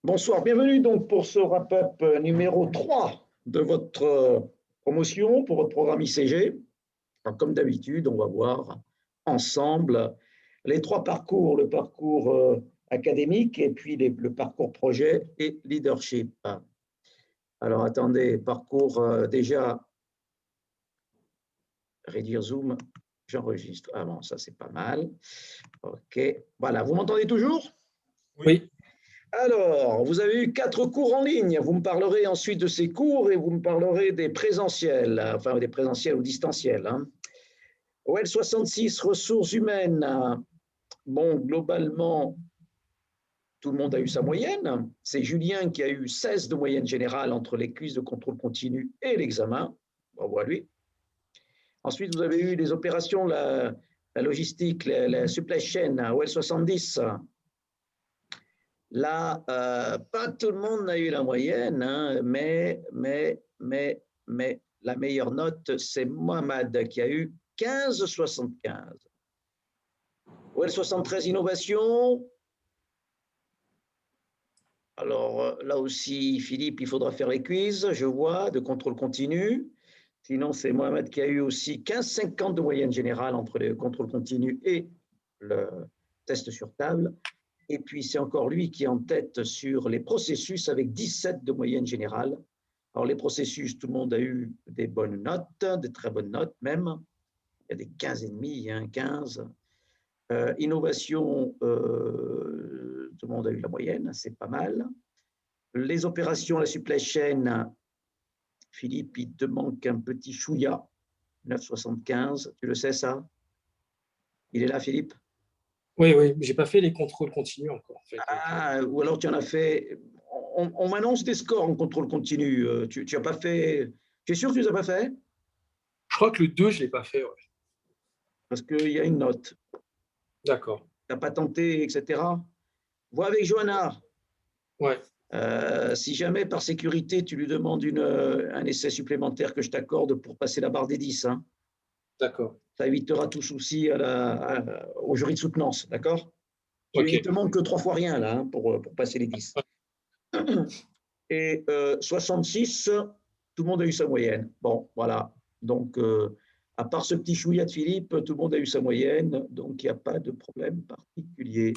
Bonsoir, bienvenue donc pour ce wrap-up numéro 3 de votre promotion pour votre programme ICG. Alors, comme d'habitude, on va voir ensemble les trois parcours, le parcours académique et puis le parcours projet et leadership. Alors attendez, parcours déjà, réduire zoom, j'enregistre. Ah bon, ça c'est pas mal. Ok, voilà, vous m'entendez toujours? Oui. Alors, vous avez eu 4 cours en ligne. Vous me parlerez ensuite de ces cours et vous me parlerez des présentiels, enfin des présentiels ou distanciels. OL 66, ressources humaines. Bon, globalement, tout le monde a eu sa moyenne. C'est Julien qui a eu 16 de moyenne générale entre les quiz de contrôle continu et l'examen. Bravo à lui. Ensuite, vous avez eu les opérations, la logistique, la supply chain, OL 70. Là, pas tout le monde n'a eu la moyenne, hein, mais la meilleure note, c'est Mohamed qui a eu 15,75. OL 73 Innovation. Alors là aussi, Philippe, il faudra faire les quiz, je vois, de contrôle continu. Sinon, c'est Mohamed qui a eu aussi 15,50 de moyenne générale entre le contrôle continu et le test sur table. Et puis, c'est encore lui qui est en tête sur les processus avec 17 de moyenne générale. Alors, les processus, tout le monde a eu des bonnes notes, des très bonnes notes même. Il y a des 15,5, hein, 15. Innovation, tout le monde a eu la moyenne, c'est pas mal. Les opérations, la supply chain, Philippe, il te manque un petit chouïa, 9,75. Tu le sais, ça? Il est là, Philippe? Oui, j'ai pas fait les contrôles continus encore. En fait, Ah, ou alors tu en as fait. On m'annonce des scores en contrôle continu. Tu n'as pas fait. Tu es sûr que tu ne les as pas fait? je crois que le 2, je l'ai pas fait. Ouais. Parce qu'il y a une note. D'accord. Tu n'as pas tenté, etc. Vois avec Johanna. Ouais. Si jamais, par sécurité, tu lui demandes un essai supplémentaire que je t'accorde pour passer la barre des 10, hein. D'accord. Ça évitera tout souci au jury de soutenance, d'accord? Ok. Il ne te manque que 3 fois rien, là, hein, pour passer les 10. Et 66, tout le monde a eu sa moyenne. Bon, voilà. Donc, à part ce petit chouïa de Philippe, tout le monde a eu sa moyenne. Donc, il n'y a pas de problème particulier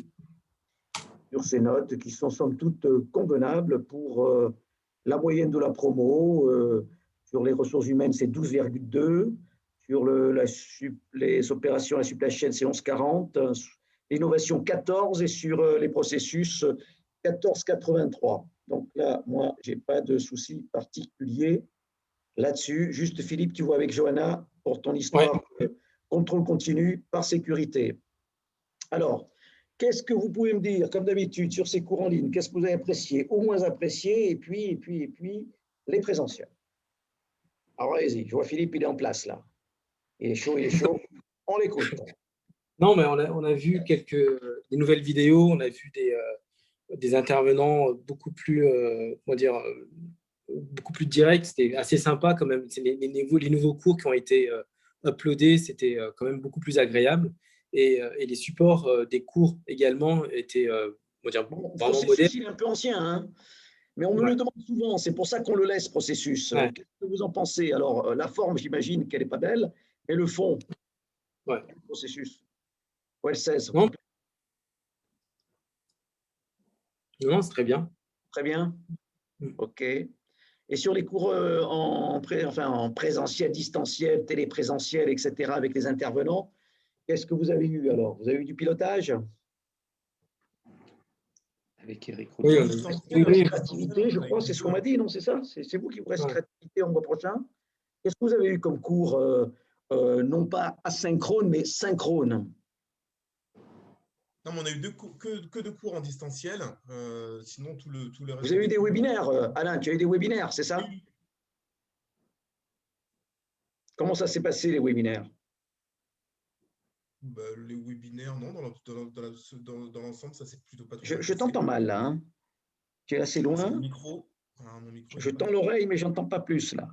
sur ces notes qui sont somme toute convenables pour la moyenne de la promo. Sur les ressources humaines, c'est 12,2. Sur les opérations, la supply chain, c'est 11,40. L'innovation, 14. Et sur les processus, 14,83. Donc là, moi, je n'ai pas de souci particulier là-dessus. Juste, Philippe, tu vois avec Johanna pour ton histoire contrôle continu par sécurité. Alors, qu'est-ce que vous pouvez me dire, comme d'habitude, sur ces cours en ligne? Qu'est-ce que vous avez apprécié, au moins apprécié, et puis les présentiels? Alors, allez-y, je vois Philippe, il est en place là. Il est chaud, il est chaud. On l'écoute. Non, mais on a vu des nouvelles vidéos, on a vu des intervenants beaucoup plus, comment dire, beaucoup plus directs. C'était assez sympa quand même. C'est les nouveaux cours qui ont été uploadés, c'était quand même beaucoup plus agréable. Et les supports des cours également étaient, on va dire, Bon, le vraiment modernes. processus, il est un peu ancien, hein, mais on me le Ouais. demande souvent, c'est pour ça qu'on le laisse, processus. Ouais. Qu'est-ce que vous en pensez? Alors, la forme, j'imagine qu'elle n'est pas belle, mais le fond, Ouais. le processus. Ouais, le 16. Non, non, c'est très bien. Très bien. OK. Et sur les cours en présentiel, distanciel, téléprésentiel, etc., avec les intervenants, qu'est-ce que vous avez eu alors? Vous avez eu du pilotage? Avec Eric Oui, Rousseau. oui, oui. Créativité, je crois, c'est ce qu'on m'a dit, non? C'est ça? C'est vous qui vous reste Ouais. créativité en mois prochain? Qu'est-ce que vous avez eu comme cours, non pas asynchrone, mais synchrone? Non, mais on a eu que deux cours en distanciel. Sinon, tout le reste Vous avez eu des des cours. webinaires, Alain, tu as eu des webinaires, c'est ça? Oui. Comment ça s'est passé, les webinaires? Bah, les webinaires, non, dans l'ensemble, ça s'est plutôt pas trop mal Je passé. t'entends mal, là, hein. Tu es assez C'est loin. mon micro. Ah, mon micro, il Je est pas tends très. l'oreille, mais j'entends pas plus, là.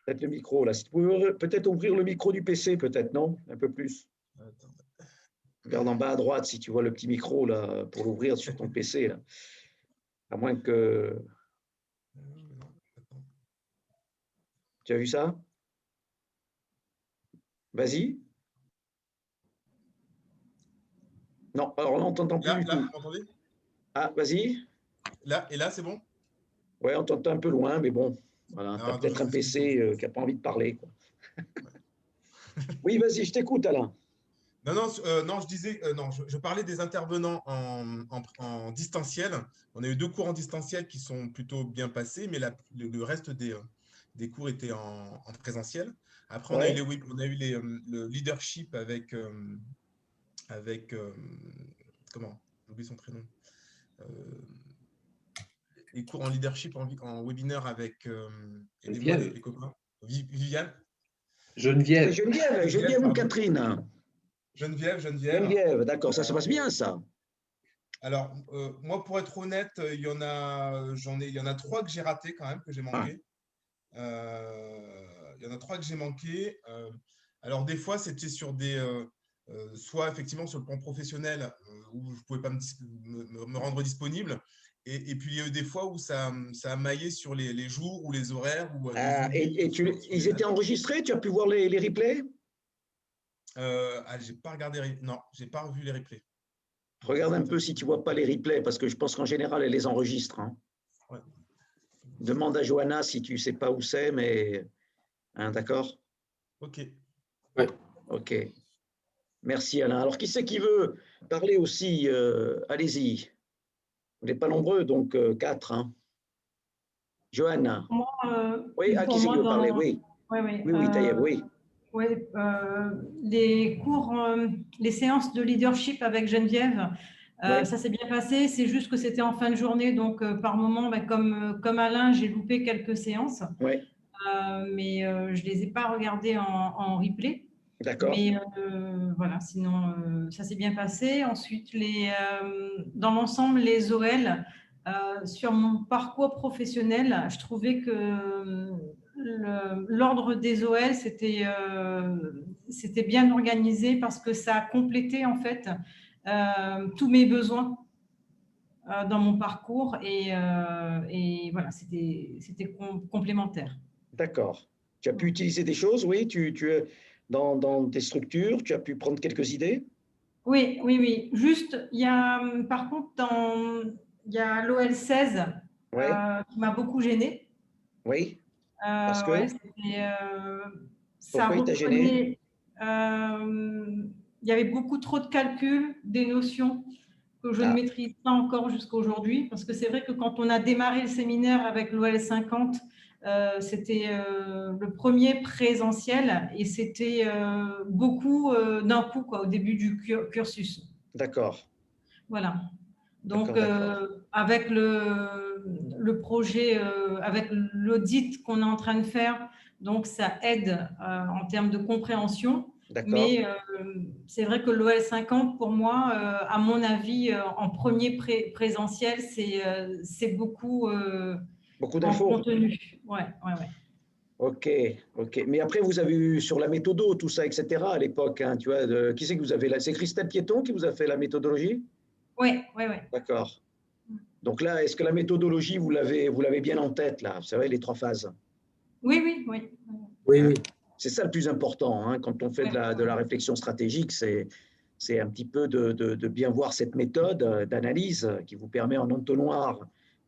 Peut-être le micro, là. Si tu pouvais peut-être ouvrir le micro du PC, peut-être, non? Un peu plus. Attends. Regarde en bas à droite si tu vois le petit micro là, pour l'ouvrir sur ton PC. Là. À moins que… Non, attends. Tu as vu ça? Vas-y. Non, alors là, on ne t'entend plus du Là, tout. vous m'entendez? Ah, vas-y. Là, et là, c'est bon? Ouais, on t'entend un peu loin, mais bon, voilà, tu as Alors, attends, je peut-être vais un vous expliquer. PC qui n'a pas envie de parler. Quoi. Oui, vas-y, je t'écoute, Alain. Non, je disais, non, je parlais des intervenants en distanciel. On a eu 2 cours en distanciel qui sont plutôt bien passés, mais le reste des cours étaient en présentiel. Après, Ouais. on a eu le leadership avec comment? J'ai oublié son prénom. Euh, les cours en leadership en webinaire avec, aidez-moi Geneviève. les copains, Viviane, C'est Geneviève. Geneviève ou pardon. Catherine? Geneviève. Geneviève, d'accord, ça se passe bien, ça. Alors, moi, pour être honnête, il y en a 3 que j'ai ratés quand même, que j'ai Ah, manqué. Il y en a 3 que j'ai manqué. Alors, des fois, c'était sur soit effectivement sur le plan professionnel, où je ne pouvais pas me rendre disponible. Et puis, il y a eu des fois où ça a maillé sur les jours ou les horaires ou des oublis sur les ils étaient dates. enregistrés? Tu as pu voir les replays? J'ai pas regardé, non, j'ai pas revu les replays. Non, Regarde ça un m'intéresse. peu si tu ne vois pas les replays, parce que je pense qu'en général, elle les enregistre. Hein. Ouais. Demande à Johanna si tu ne sais pas où c'est, mais… Hein, d'accord? Ok. Ouais. OK. Merci, Alain. Alors, qui c'est qui veut parler aussi? Allez-y. Vous n'êtes pas nombreux, donc 4. Hein. Johanna. Moi, Oui, qui pour c'est qui moi, veut parler? Oui, ouais, ouais, oui, Taïeb, oui. ouais, les cours, les séances de leadership avec Geneviève, Oui, ça s'est bien passé. C'est juste que c'était en fin de journée, donc par moment, comme Alain, j'ai loupé quelques séances, oui, mais je ne les ai pas regardées en replay. d'accord. Mais voilà, sinon, ça s'est bien passé. Ensuite, dans l'ensemble, les OL, sur mon parcours professionnel, je trouvais que l'ordre des OL, c'était bien organisé parce que ça a complété en fait tous mes besoins dans mon parcours et voilà, c'était complémentaire. D'accord. Tu as pu utiliser des choses, oui, dans tes structures, tu as pu prendre quelques idées? Oui, oui, oui. Juste, par contre, il y a l'OL 16 Oui, qui m'a beaucoup gênée. oui, parce Ouais, que, ça pourquoi il t'a gêné? reprenait. Il y avait beaucoup trop de calculs, des notions que je ne Ah, maîtrise pas encore jusqu'à aujourd'hui. Parce que c'est vrai que quand on a démarré le séminaire avec l'OL 50, c'était le premier présentiel et c'était beaucoup d'un coup, quoi, au début du cursus. d'accord, Voilà. Donc, d'accord, d'accord. avec le projet, avec l'audit qu'on est en train de faire, donc ça aide en termes de compréhension. D'accord. Mais c'est vrai que l'OL 50, pour moi, à mon avis, en premier présentiel, c'est beaucoup Beaucoup en d'infos. contenu. Ouais, ouais, ouais. OK, OK. Mais après, vous avez eu sur la méthodo, tout ça, etc. à l'époque, hein, tu vois, qui c'est que vous avez là? C'est Christelle Piéton qui vous a fait la méthodologie? Ouais, ouais, ouais. D'accord. Donc là, est-ce que la méthodologie, vous l'avez bien en tête, là? Vous savez, les 3 phases. Oui, oui, oui. Oui, Hein? oui. C'est ça le plus important, hein, quand on fait Ouais, de la réflexion stratégique, c'est un petit peu de bien voir cette méthode d'analyse qui vous permet en entonnoir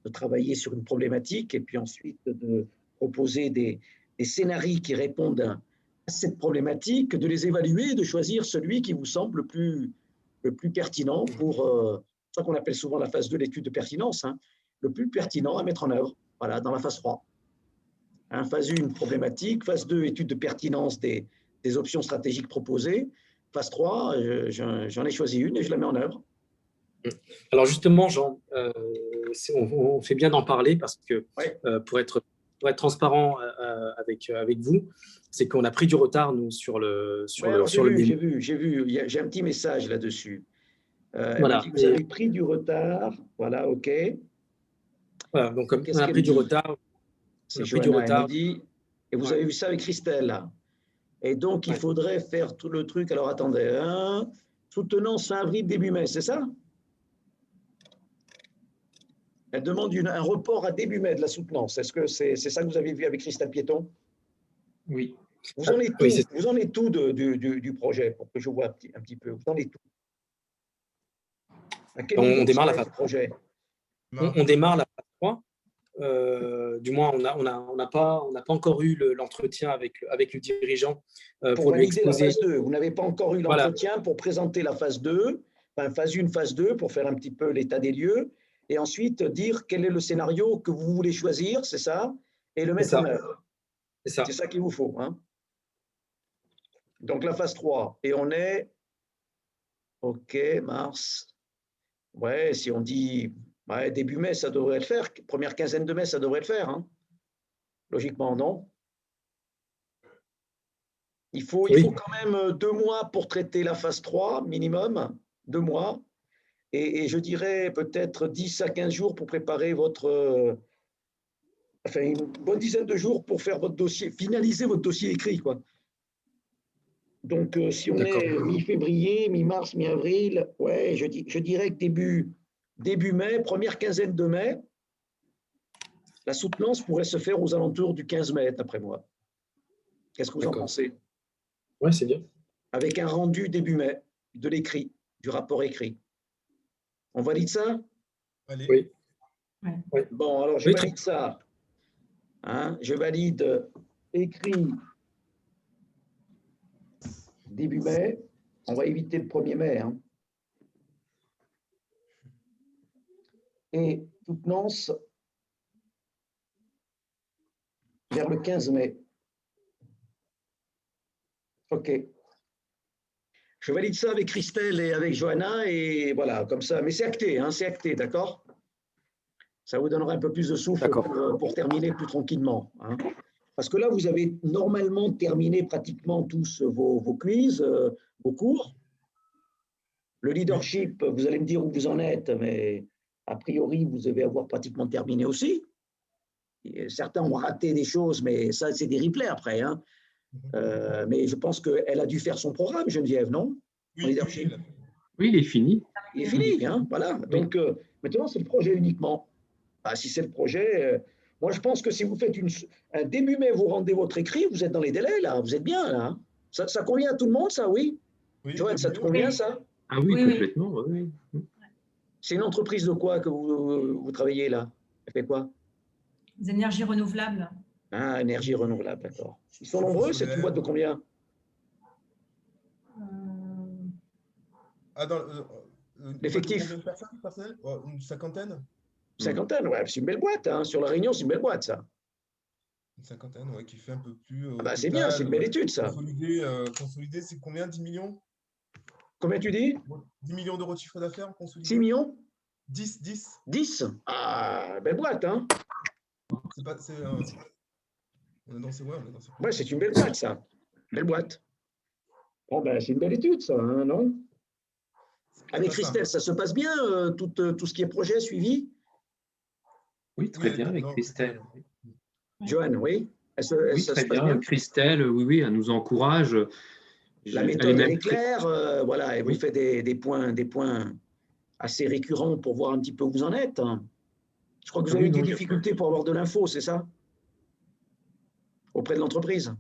de travailler sur une problématique et puis ensuite de proposer des scénarios qui répondent à cette problématique, de les évaluer et de choisir celui qui vous semble le plus pertinent pour, c'est ça qu'on appelle souvent la phase 2, l'étude de pertinence, hein, le plus pertinent à mettre en œuvre, voilà, dans la phase 3. Hein, phase 1, problématique. Phase 2, étude de pertinence des options stratégiques proposées. Phase 3, j'en ai choisi une et je la mets en œuvre. Alors justement, Jean, on fait bien d'en parler parce que Ouais. pour être transparent avec vous, c'est qu'on a pris du retard, nous, sur Ouais, alors le mémo. j'ai vu, j'ai un petit message là-dessus. Elle me Voilà. dit que vous avez pris du retard. Voilà, OK. Voilà, donc comme on Qu'est-ce a qu'elle pris me du dit? retard, C'est Johanna, elle me dit, et vous Ouais. avez vu ça avec Christelle, là. Et donc, il Ouais. faudrait faire tout le truc. Alors, attendez, Soutenance fin avril, début mai, c'est ça? Elle demande un report à début mai de la soutenance. Est-ce que c'est ça que vous avez vu avec Christelle Piéton? Oui. Vous en êtes Oui, tout, vous en êtes tout du projet, pour que je vois un petit peu. Vous en êtes tout. À quel niveau On démarre la du phase projet? on démarre la phase 3. Du moins, on n'a pas encore eu l'entretien avec le dirigeant Pour pour lui valider la exposer. phase 2. Vous n'avez pas encore eu Voilà. l'entretien pour présenter la phase 2, enfin phase 1, phase 2, pour faire un petit peu l'état des lieux, et ensuite dire quel est le scénario que vous voulez choisir, c'est ça, et le mettre en œuvre. C'est ça. C'est ça qu'il vous faut. Hein. Donc la phase 3, et on est, ok, mars, ouais, si on dit ouais, début mai, ça devrait le faire, première quinzaine de mai, ça devrait le faire, hein. Logiquement, non? Il faut quand même 2 mois pour traiter la phase 3, minimum, 2 mois, et je dirais peut-être 10 à 15 jours pour préparer enfin une bonne dizaine de jours pour faire votre dossier, finaliser votre dossier écrit, quoi. Donc, si on est mi-février, mi-mars, mi-avril, ouais, je dirais que début mai, première quinzaine de mai, la soutenance pourrait se faire aux alentours du 15 mai, d'après moi. Qu'est-ce que vous en pensez? Oui, c'est bien. Avec un rendu début mai de l'écrit, du rapport écrit. On valide ça? Allez. Oui. Oui. Bon, alors je valide ça. Hein, je valide écrit début mai. On va éviter le 1er mai. Hein. Et soutenance vers le 15 mai. OK. Je valide ça avec Christelle et avec Johanna, et voilà, comme ça. Mais c'est acté, hein, c'est acté, d'accord? Ça vous donnera un peu plus de souffle pour terminer plus tranquillement. Hein. Parce que là, vous avez normalement terminé pratiquement tous vos quiz, vos cours. Le leadership, vous allez me dire où vous en êtes, mais a priori, vous devez avoir pratiquement terminé aussi. Et certains ont raté des choses, mais ça, c'est des replays après. Hein. Mais je pense qu'elle a dû faire son programme, Geneviève, non? Oui, oui, il est fini. Il est fini, hein, voilà. Oui. Donc, maintenant, c'est le projet uniquement. Ah, si c'est le projet, moi, je pense que si vous faites un début mai, vous rendez votre écrit, vous êtes dans les délais, là. Vous êtes bien, là. Hein. Ça convient à tout le monde, ça, oui? Joanne, ça te convient, ça? Ah oui, complètement, oui. C'est une entreprise de quoi que vous travaillez, là? Elle fait quoi? Des énergies renouvelables. Ah, énergie renouvelable, d'accord. Ils sont nombreux, c'est une boîte de combien? L'effectif? Combien de personnes personnelles? Une cinquantaine? Cinquantaine, ouais, c'est une belle boîte. Hein. Sur La Réunion, c'est une belle boîte, ça. Une cinquantaine, ouais, qui fait un peu plus. Bah, c'est bien, c'est une belle étude, ça. Consolidé, c'est combien? 10 millions? Combien tu dis? 10 millions d'euros de chiffre d'affaires consolidé. 6 millions? 10. 10? Ah, belle boîte, hein? On est dans ces. Ouais, c'est une belle boîte, ça. Belle boîte. Bon, ben, c'est une belle étude, ça, hein, non? Avec Christelle, ça se passe bien, tout ce qui est projet suivi? Oui, très bien avec Christelle. Joanne, oui? Oui, très bien. Christelle, oui, elle nous encourage. La méthode, elle est claire, voilà, elle vous fait des points assez récurrents pour voir un petit peu où vous en êtes. Je crois que vous avez eu des difficultés pour avoir de l'info, c'est ça? Auprès de l'entreprise?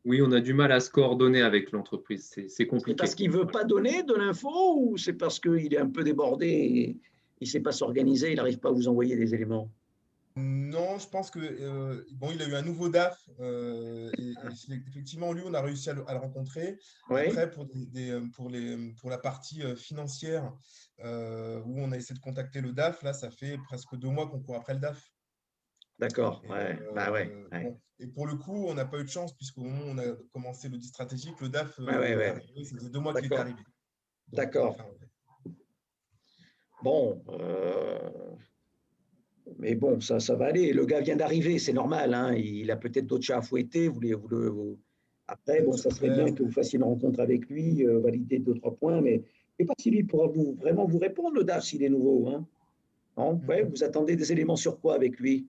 Oui, on a du mal à se coordonner avec l'entreprise, c'est compliqué. C'est parce qu'il ne veut pas donner de l'info ou c'est parce qu'il est un peu débordé et il ne sait pas s'organiser, il n'arrive pas à vous envoyer des éléments? Non, je pense que il a eu un nouveau DAF et effectivement, lui, on a réussi à le rencontrer. Ouais. Après, pour la partie financière, où on a essayé de contacter le DAF, là, ça fait presque 2 mois qu'on court après le DAF. D'accord, ouais. Bon, et pour le coup, on n'a pas eu de chance puisqu'au moment où on a commencé l'audit stratégique, le DAF arrivé, ça faisait 2 mois qu'il était arrivé. D'accord. Bon, mais bon, ça va aller. Le gars vient d'arriver, c'est normal. Hein. Il a peut-être d'autres chats à fouetter. Après, bon, ça serait bien que vous fassiez une rencontre avec lui, valider 2-3 points, mais je ne sais pas si lui pourra vraiment vous répondre, le DAF, s'il est nouveau. Hein. Non? Ouais, vous attendez des éléments sur quoi avec lui?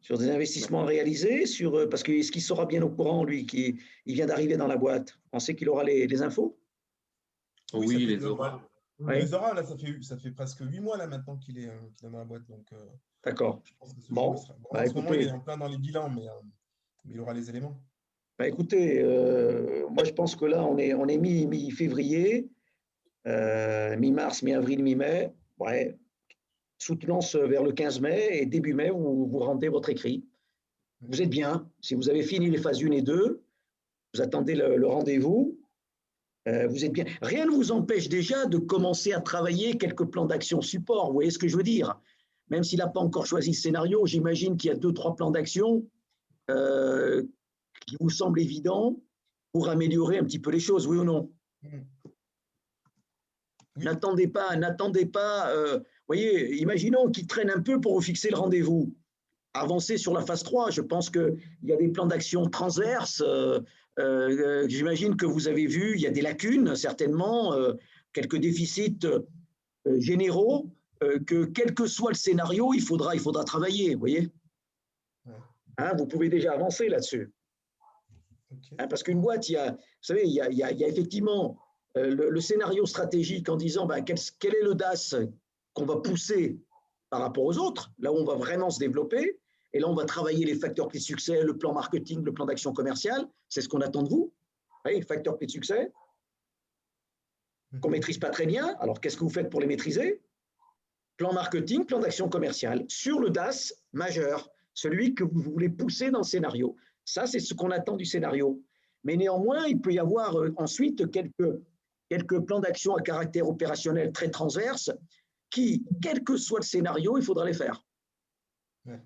Sur des investissements réalisés, parce que est-ce qu'il sera bien au courant, lui, il vient d'arriver dans la boîte? Vous pensez qu'il aura les infos? Oui, ça fait les auras. Ouais. Les auras, là, ça fait presque 8 mois là maintenant qu'il est dans la boîte. Donc, D'accord. je pense que ce Bon, jour sera. Bon, bah, en ce moment, il écoutez, est en plein dans les bilans, mais il aura les éléments. bah, écoutez, moi je pense que là, on est mi-février, mi-mars, mi-avril, mi-mai. Ouais, soutenance vers le 15 mai et début mai, vous rendez votre écrit. Vous êtes bien. Si vous avez fini les phases 1 et 2, vous attendez le rendez-vous. Vous êtes bien. Rien ne vous empêche déjà de commencer à travailler quelques plans d'action support. Vous voyez ce que je veux dire? Même s'il n'a pas encore choisi le scénario, j'imagine qu'il y a 2-3 plans d'action qui vous semblent évidents pour améliorer un petit peu les choses, oui ou non? Oui. N'attendez pas, voyez, imaginons qu'il traîne un peu pour vous fixer le rendez-vous. Avancez sur la phase 3. Je pense qu'il y a des plans d'action transverses. J'imagine que vous avez vu, il y a des lacunes, certainement, quelques déficits généraux, que quel que soit le scénario, il faudra travailler, vous voyez. Hein, vous pouvez déjà avancer là-dessus. Okay. Hein, parce qu'une boîte, vous savez, il y a effectivement le scénario stratégique en disant quel est le DAS qu'on va pousser par rapport aux autres, là où on va vraiment se développer. Et là, on va travailler les facteurs clés de succès, le plan marketing, le plan d'action commerciale. C'est ce qu'on attend de vous. Oui, facteurs clés de succès qu'on ne maîtrise pas très bien. Alors, qu'est-ce que vous faites pour les maîtriser? Plan marketing, plan d'action commerciale sur le DAS majeur, celui que vous voulez pousser dans le scénario. Ça, c'est ce qu'on attend du scénario. Mais néanmoins, il peut y avoir ensuite quelques plans d'action à caractère opérationnel très transverses qui, quel que soit le scénario, il faudra les faire. Ouais.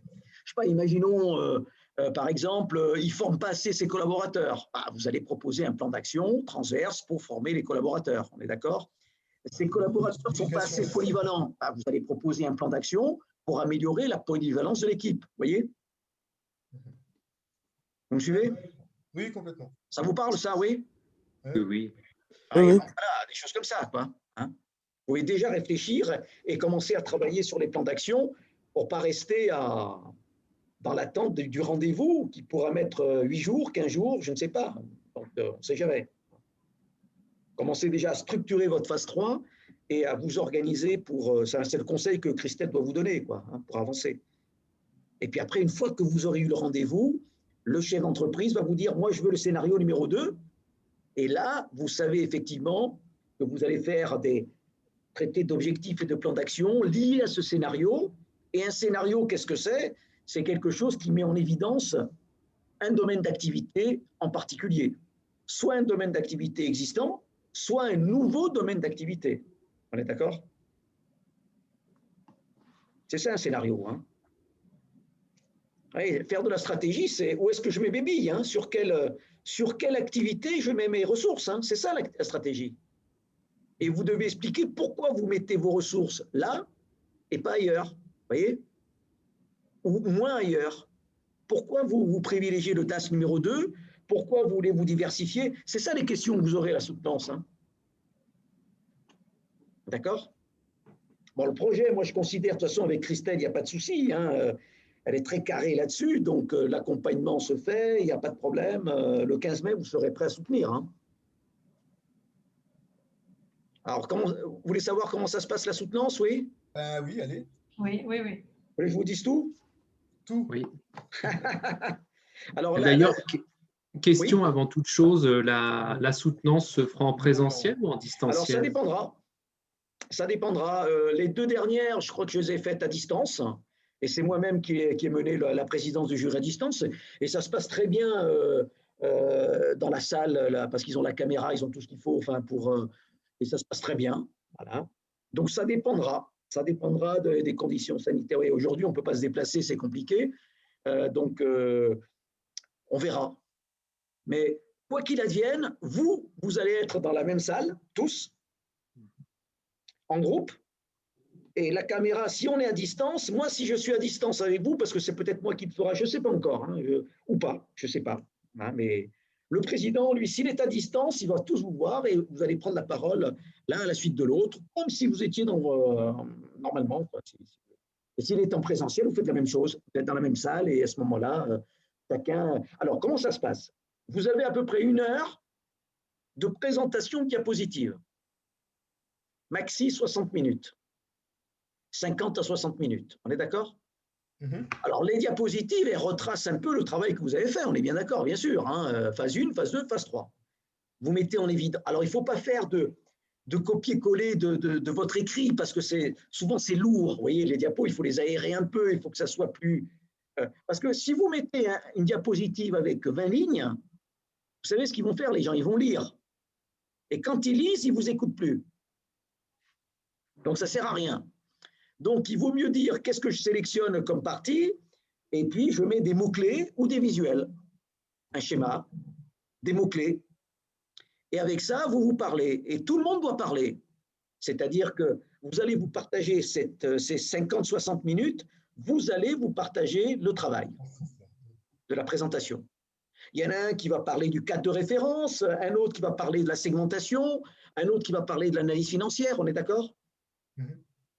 Je ne sais pas, imaginons, par exemple, il ne forme pas assez ses collaborateurs. Vous allez proposer un plan d'action transverse pour former les collaborateurs, on est d'accord? Ces collaborateurs ne sont pas assez polyvalents. Vous allez proposer un plan d'action pour améliorer la polyvalence de l'équipe, vous voyez? Vous me suivez? Oui, complètement. Ça vous parle, ça, oui? Oui. Oui. Voilà, des choses comme ça, quoi. Hein? Vous pouvez déjà réfléchir et commencer à travailler sur les plans d'action pour ne pas rester dans l'attente du rendez-vous qui pourra mettre 8 jours, 15 jours, je ne sais pas. Donc, on ne sait jamais. Commencez déjà à structurer votre phase 3 et à vous organiser pour… c'est le conseil que Christelle doit vous donner, quoi, hein, pour avancer. Et puis après, une fois que vous aurez eu le rendez-vous, le chef d'entreprise va vous dire « Moi, je veux le scénario numéro 2 ». Et là, vous savez effectivement que vous allez faire des traités d'objectifs et de plans d'action liés à ce scénario. Et un scénario, qu'est-ce que c'est? C'est quelque chose qui met en évidence un domaine d'activité en particulier. Soit un domaine d'activité existant, soit un nouveau domaine d'activité. On est d'accord? C'est ça un scénario. Hein. Ouais, faire de la stratégie, c'est où est-ce que je mets mes billes, hein, sur quelle activité je mets mes ressources. Hein, c'est ça la stratégie. Et vous devez expliquer pourquoi vous mettez vos ressources là et pas ailleurs. Vous voyez? Ou moins ailleurs. Pourquoi vous privilégiez le DAS numéro 2? Pourquoi vous voulez vous diversifier? C'est ça les questions que vous aurez à la soutenance. Hein. D'accord? Bon, le projet, moi je considère, de toute façon, avec Christelle, il n'y a pas de souci. Hein, elle est très carrée là-dessus, donc l'accompagnement se fait, il n'y a pas de problème. Le 15 mai, vous serez prêt à soutenir. Hein. Alors, vous voulez savoir comment ça se passe la soutenance, oui? Oui, allez. Oui. Vous voulez que je vous dise tout? Tout. Oui. Alors, d'ailleurs, question oui. avant toute chose, la soutenance se fera en présentiel ou en distanciel? Alors, ça dépendra. Ça dépendra. Les 2 dernières, je crois que je les ai faites à distance. Et c'est moi-même qui ai mené la présidence du jury à distance. Et ça se passe très bien dans la salle, là, parce qu'ils ont la caméra, ils ont tout ce qu'il faut. Enfin, et ça se passe très bien. Voilà. Donc, ça dépendra. Ça dépendra des conditions sanitaires. Et aujourd'hui, on ne peut pas se déplacer, c'est compliqué. Donc, on verra. Mais quoi qu'il advienne, vous allez être dans la même salle, tous, en groupe. Et la caméra, si on est à distance, moi, si je suis à distance avec vous, parce que c'est peut-être moi qui le fera, je ne sais pas encore, hein, ou pas, je ne sais pas. Hein, mais le président, lui, s'il est à distance, il va tous vous voir et vous allez prendre la parole l'un à la suite de l'autre, comme si vous étiez normalement. Quoi. Et s'il est en présentiel, vous faites la même chose. Vous êtes dans la même salle et à ce moment-là, chacun… Alors, comment ça se passe? Vous avez à peu près 1 heure de présentation de diapositives. maxi 60 minutes. 50 à 60 minutes. On est d'accord? Alors, les diapositives, elles retracent un peu le travail que vous avez fait. On est bien d'accord, bien sûr. Hein, phase 1, phase 2, phase 3. Vous mettez en évidence. Alors, il ne faut pas faire de copier-coller de votre écrit parce que souvent, c'est lourd. Vous voyez, les diapos, il faut les aérer un peu. Il faut que ça soit plus… parce que si vous mettez une diapositive avec 20 lignes, vous savez ce qu'ils vont faire, les gens? Ils vont lire. Et quand ils lisent, ils ne vous écoutent plus. Donc, ça ne sert à rien. Donc, il vaut mieux dire qu'est-ce que je sélectionne comme partie, et puis je mets des mots-clés ou des visuels, un schéma, des mots-clés. Et avec ça, vous parlez. Et tout le monde doit parler. C'est-à-dire que vous allez vous partager ces 50-60 minutes, vous allez vous partager le travail de la présentation. Il y en a un qui va parler du cadre de référence, un autre qui va parler de la segmentation, un autre qui va parler de l'analyse financière, on est d'accord?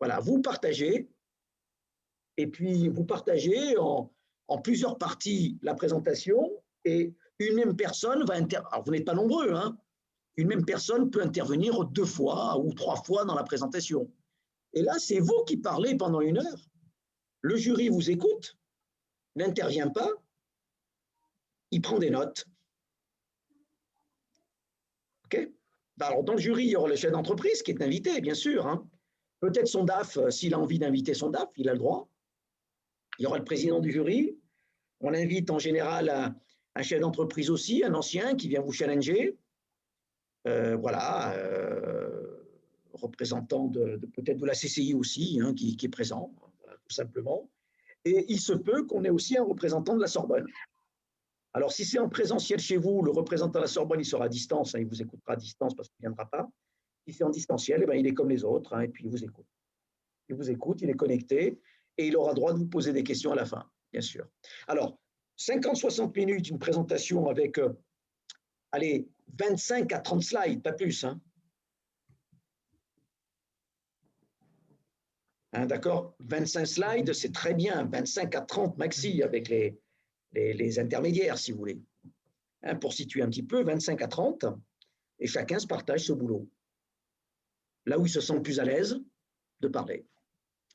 Voilà, vous partagez, et puis vous partagez en plusieurs parties la présentation, et une même personne va intervenir. Alors, vous n'êtes pas nombreux, hein? Une même personne peut intervenir 2 fois ou 3 fois dans la présentation. Et là, c'est vous qui parlez pendant 1 heure. Le jury vous écoute, n'intervient pas, il prend des notes. OK? Alors, dans le jury, il y aura le chef d'entreprise qui est invité, bien sûr. Hein. Peut-être son DAF, s'il a envie d'inviter son DAF, il a le droit. Il y aura le président du jury. On invite en général un chef d'entreprise aussi, un ancien qui vient vous challenger. Voilà, représentant peut-être de la CCI aussi, hein, qui est présent, voilà, tout simplement. Et il se peut qu'on ait aussi un représentant de la Sorbonne. Alors, si c'est en présentiel chez vous, le représentant de la Sorbonne, il sera à distance, hein, il vous écoutera à distance parce qu'il ne viendra pas. Si c'est en distanciel, eh bien, il est comme les autres, hein, et puis il vous écoute. Il vous écoute, il est connecté, et il aura droit de vous poser des questions à la fin, bien sûr. Alors, 50-60 minutes, une présentation avec, allez, 25 à 30 slides, pas plus. Hein. Hein, d'accord? 25 slides, c'est très bien. 25 à 30 maxi avec les intermédiaires, si vous voulez. Hein, pour situer un petit peu, 25 à 30, et chacun se partage ce boulot. Là où il se sent le plus à l'aise de parler.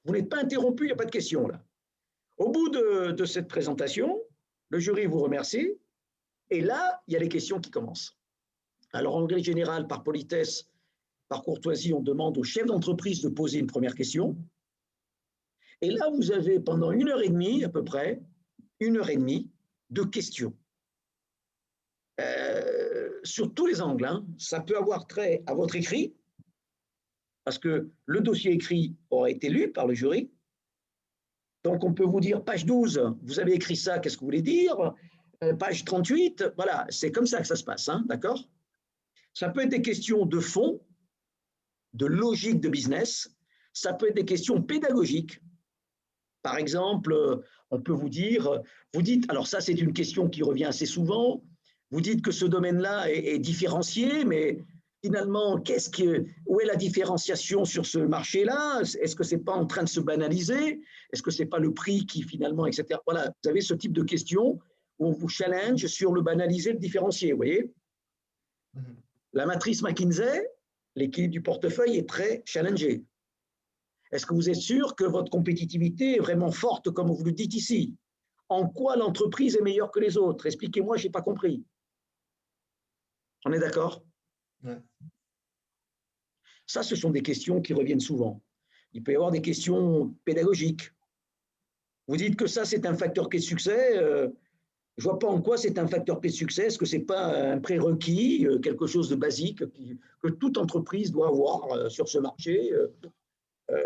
Vous n'êtes pas interrompu, il n'y a pas de question là. Au bout de cette présentation, le jury vous remercie, et là, il y a les questions qui commencent. Alors, en règle générale, par politesse, par courtoisie, on demande au chef d'entreprise de poser une première question. Et là, vous avez pendant 1h30 à peu près, 1h30 de questions. Sur tous les angles, hein. Ça peut avoir trait à votre écrit, parce que le dossier écrit aura été lu par le jury. Donc, on peut vous dire, page 12, vous avez écrit ça, qu'est-ce que vous voulez dire? Page 38, voilà, c'est comme ça que ça se passe, hein, d'accord? Ça peut être des questions de fond, de logique de business, ça peut être des questions pédagogiques. Par exemple, on peut vous dire, vous dites, alors ça c'est une question qui revient assez souvent, vous dites que ce domaine-là est différencié, mais finalement, où est la différenciation sur ce marché-là? Est-ce que ce n'est pas en train de se banaliser? Est-ce que ce n'est pas le prix qui finalement, etc. Voilà, vous avez ce type de questions où on vous challenge sur le banalisé, le différencié, vous voyez? La matrice McKinsey, l'équilibre du portefeuille est très challengée. Est-ce que vous êtes sûr que votre compétitivité est vraiment forte comme vous le dites ici? En quoi l'entreprise est meilleure que les autres? Expliquez-moi, je n'ai pas compris. On est d'accord? Ouais. Ça, ce sont des questions qui reviennent souvent. Il peut y avoir des questions pédagogiques. Vous dites que ça, c'est un facteur clé de succès. Je ne vois pas en quoi c'est un facteur clé de succès. Est-ce que ce n'est pas un prérequis, quelque chose de basique que toute entreprise doit avoir sur ce marché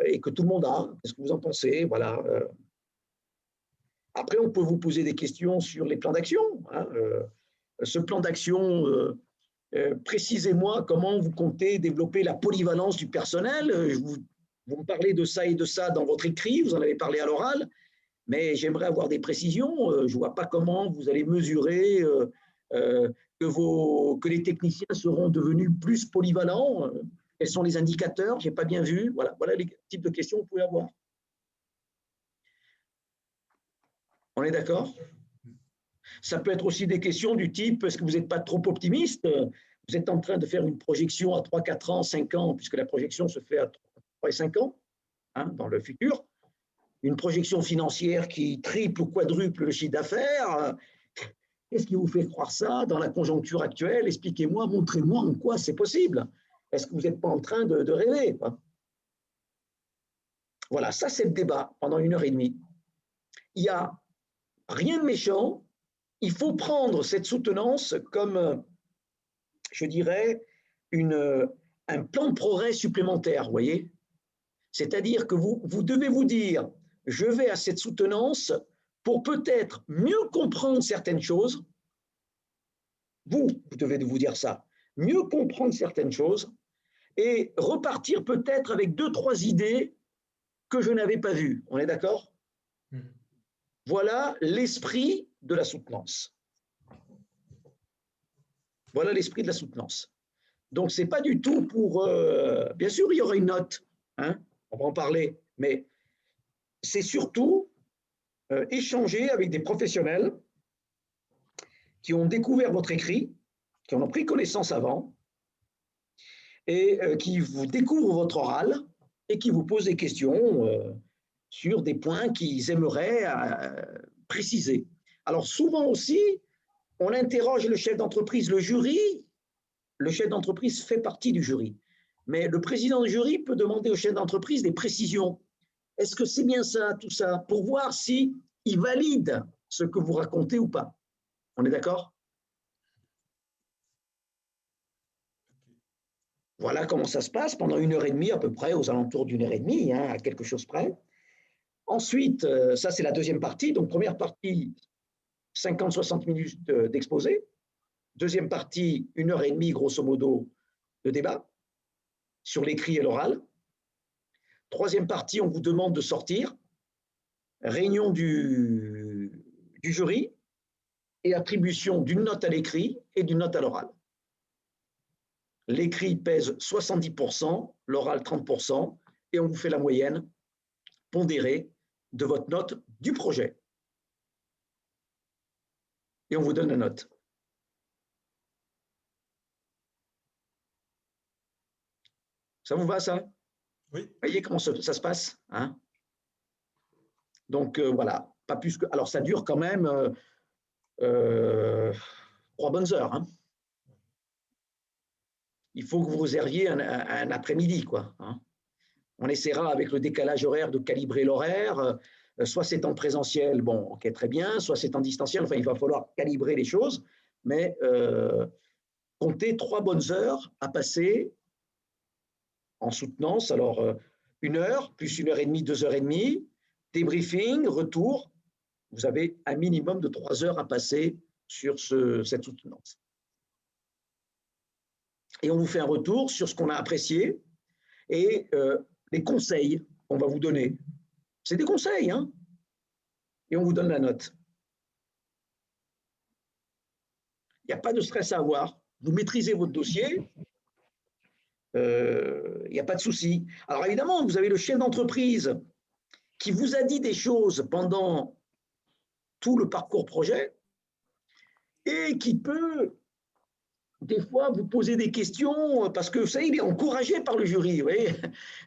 et que tout le monde a? Qu'est-ce que vous en pensez? Voilà. Après, on peut vous poser des questions sur les plans d'action. Hein. Ce plan d'action, précisez-moi comment vous comptez développer la polyvalence du personnel. Vous me parlez de ça et de ça dans votre écrit, vous en avez parlé à l'oral, mais j'aimerais avoir des précisions. Je ne vois pas comment vous allez mesurer que les techniciens seront devenus plus polyvalents. Quels sont les indicateurs? Je n'ai pas bien vu. Voilà les types de questions que vous pouvez avoir. On est d'accord? Ça peut être aussi des questions du type, est-ce que vous n'êtes pas trop optimiste? vous êtes en train de faire une projection à 3, 4 ans, 5 ans, puisque la projection se fait à 3 et 5 ans, hein, dans le futur, une projection financière qui triple ou quadruple le chiffre d'affaires. Qu'est-ce qui vous fait croire ça dans la conjoncture actuelle? Expliquez-moi, montrez-moi en quoi c'est possible. Est-ce que vous n'êtes pas en train de rêver, quoi? Voilà, ça c'est le débat pendant 1h30. Il n'y a rien de méchant. Il faut prendre cette soutenance comme, je dirais, un plan de progrès supplémentaire, vous voyez? C'est-à-dire que vous devez vous dire, je vais à cette soutenance pour peut-être mieux comprendre certaines choses. Vous devez vous dire ça, mieux comprendre certaines choses et repartir peut-être avec 2, 3 idées que je n'avais pas vues. On est d'accord? Voilà l'esprit de la soutenance. Voilà l'esprit de la soutenance. Donc, ce n'est pas du tout pour… bien sûr, il y aura une note, hein, on va en parler, mais c'est surtout échanger avec des professionnels qui ont découvert votre écrit, qui en ont pris connaissance avant, et qui vous découvrent votre oral et qui vous posent des questions sur des points qu'ils aimeraient préciser. Alors, souvent aussi, on interroge le chef d'entreprise, le jury. Le chef d'entreprise fait partie du jury. Mais le président du jury peut demander au chef d'entreprise des précisions. Est-ce que c'est bien ça, tout ça, pour voir s'il valide ce que vous racontez ou pas. On est d'accord? Voilà comment ça se passe pendant 1h30 à peu près, aux alentours d'1h30, hein, à quelque chose près. Ensuite, ça c'est la deuxième partie. Donc première partie, 50-60 minutes d'exposé. Deuxième partie, 1h30 grosso modo de débat sur l'écrit et l'oral. Troisième partie, on vous demande de sortir. Réunion du jury et attribution d'une note à l'écrit et d'une note à l'oral. L'écrit pèse 70%, l'oral 30%, et on vous fait la moyenne pondérée de votre note du projet. Et on vous donne la note. Ça vous va, ça? Oui. Vous voyez comment ça se passe, hein? Donc, voilà, pas plus que… Alors, ça dure quand même 3 bonnes heures, hein. Il faut que vous réserviez un après-midi, quoi, hein. On essaiera avec le décalage horaire de calibrer l'horaire. Soit c'est en présentiel, bon, ok, très bien, soit c'est en distanciel. Enfin, il va falloir calibrer les choses, mais comptez 3 bonnes heures à passer en soutenance. Alors, 1 heure, plus 1h30, 2h30, débriefing, retour. Vous avez un minimum de 3 heures à passer sur cette soutenance. Et on vous fait un retour sur ce qu'on a apprécié et les conseils qu'on va vous donner. C'est des conseils, hein? Et on vous donne la note. Il n'y a pas de stress à avoir. Vous maîtrisez votre dossier. Il n'y a pas de souci. Alors évidemment, vous avez le chef d'entreprise qui vous a dit des choses pendant tout le parcours projet et qui peut des fois vous poser des questions parce que vous savez, il est encouragé par le jury, vous voyez,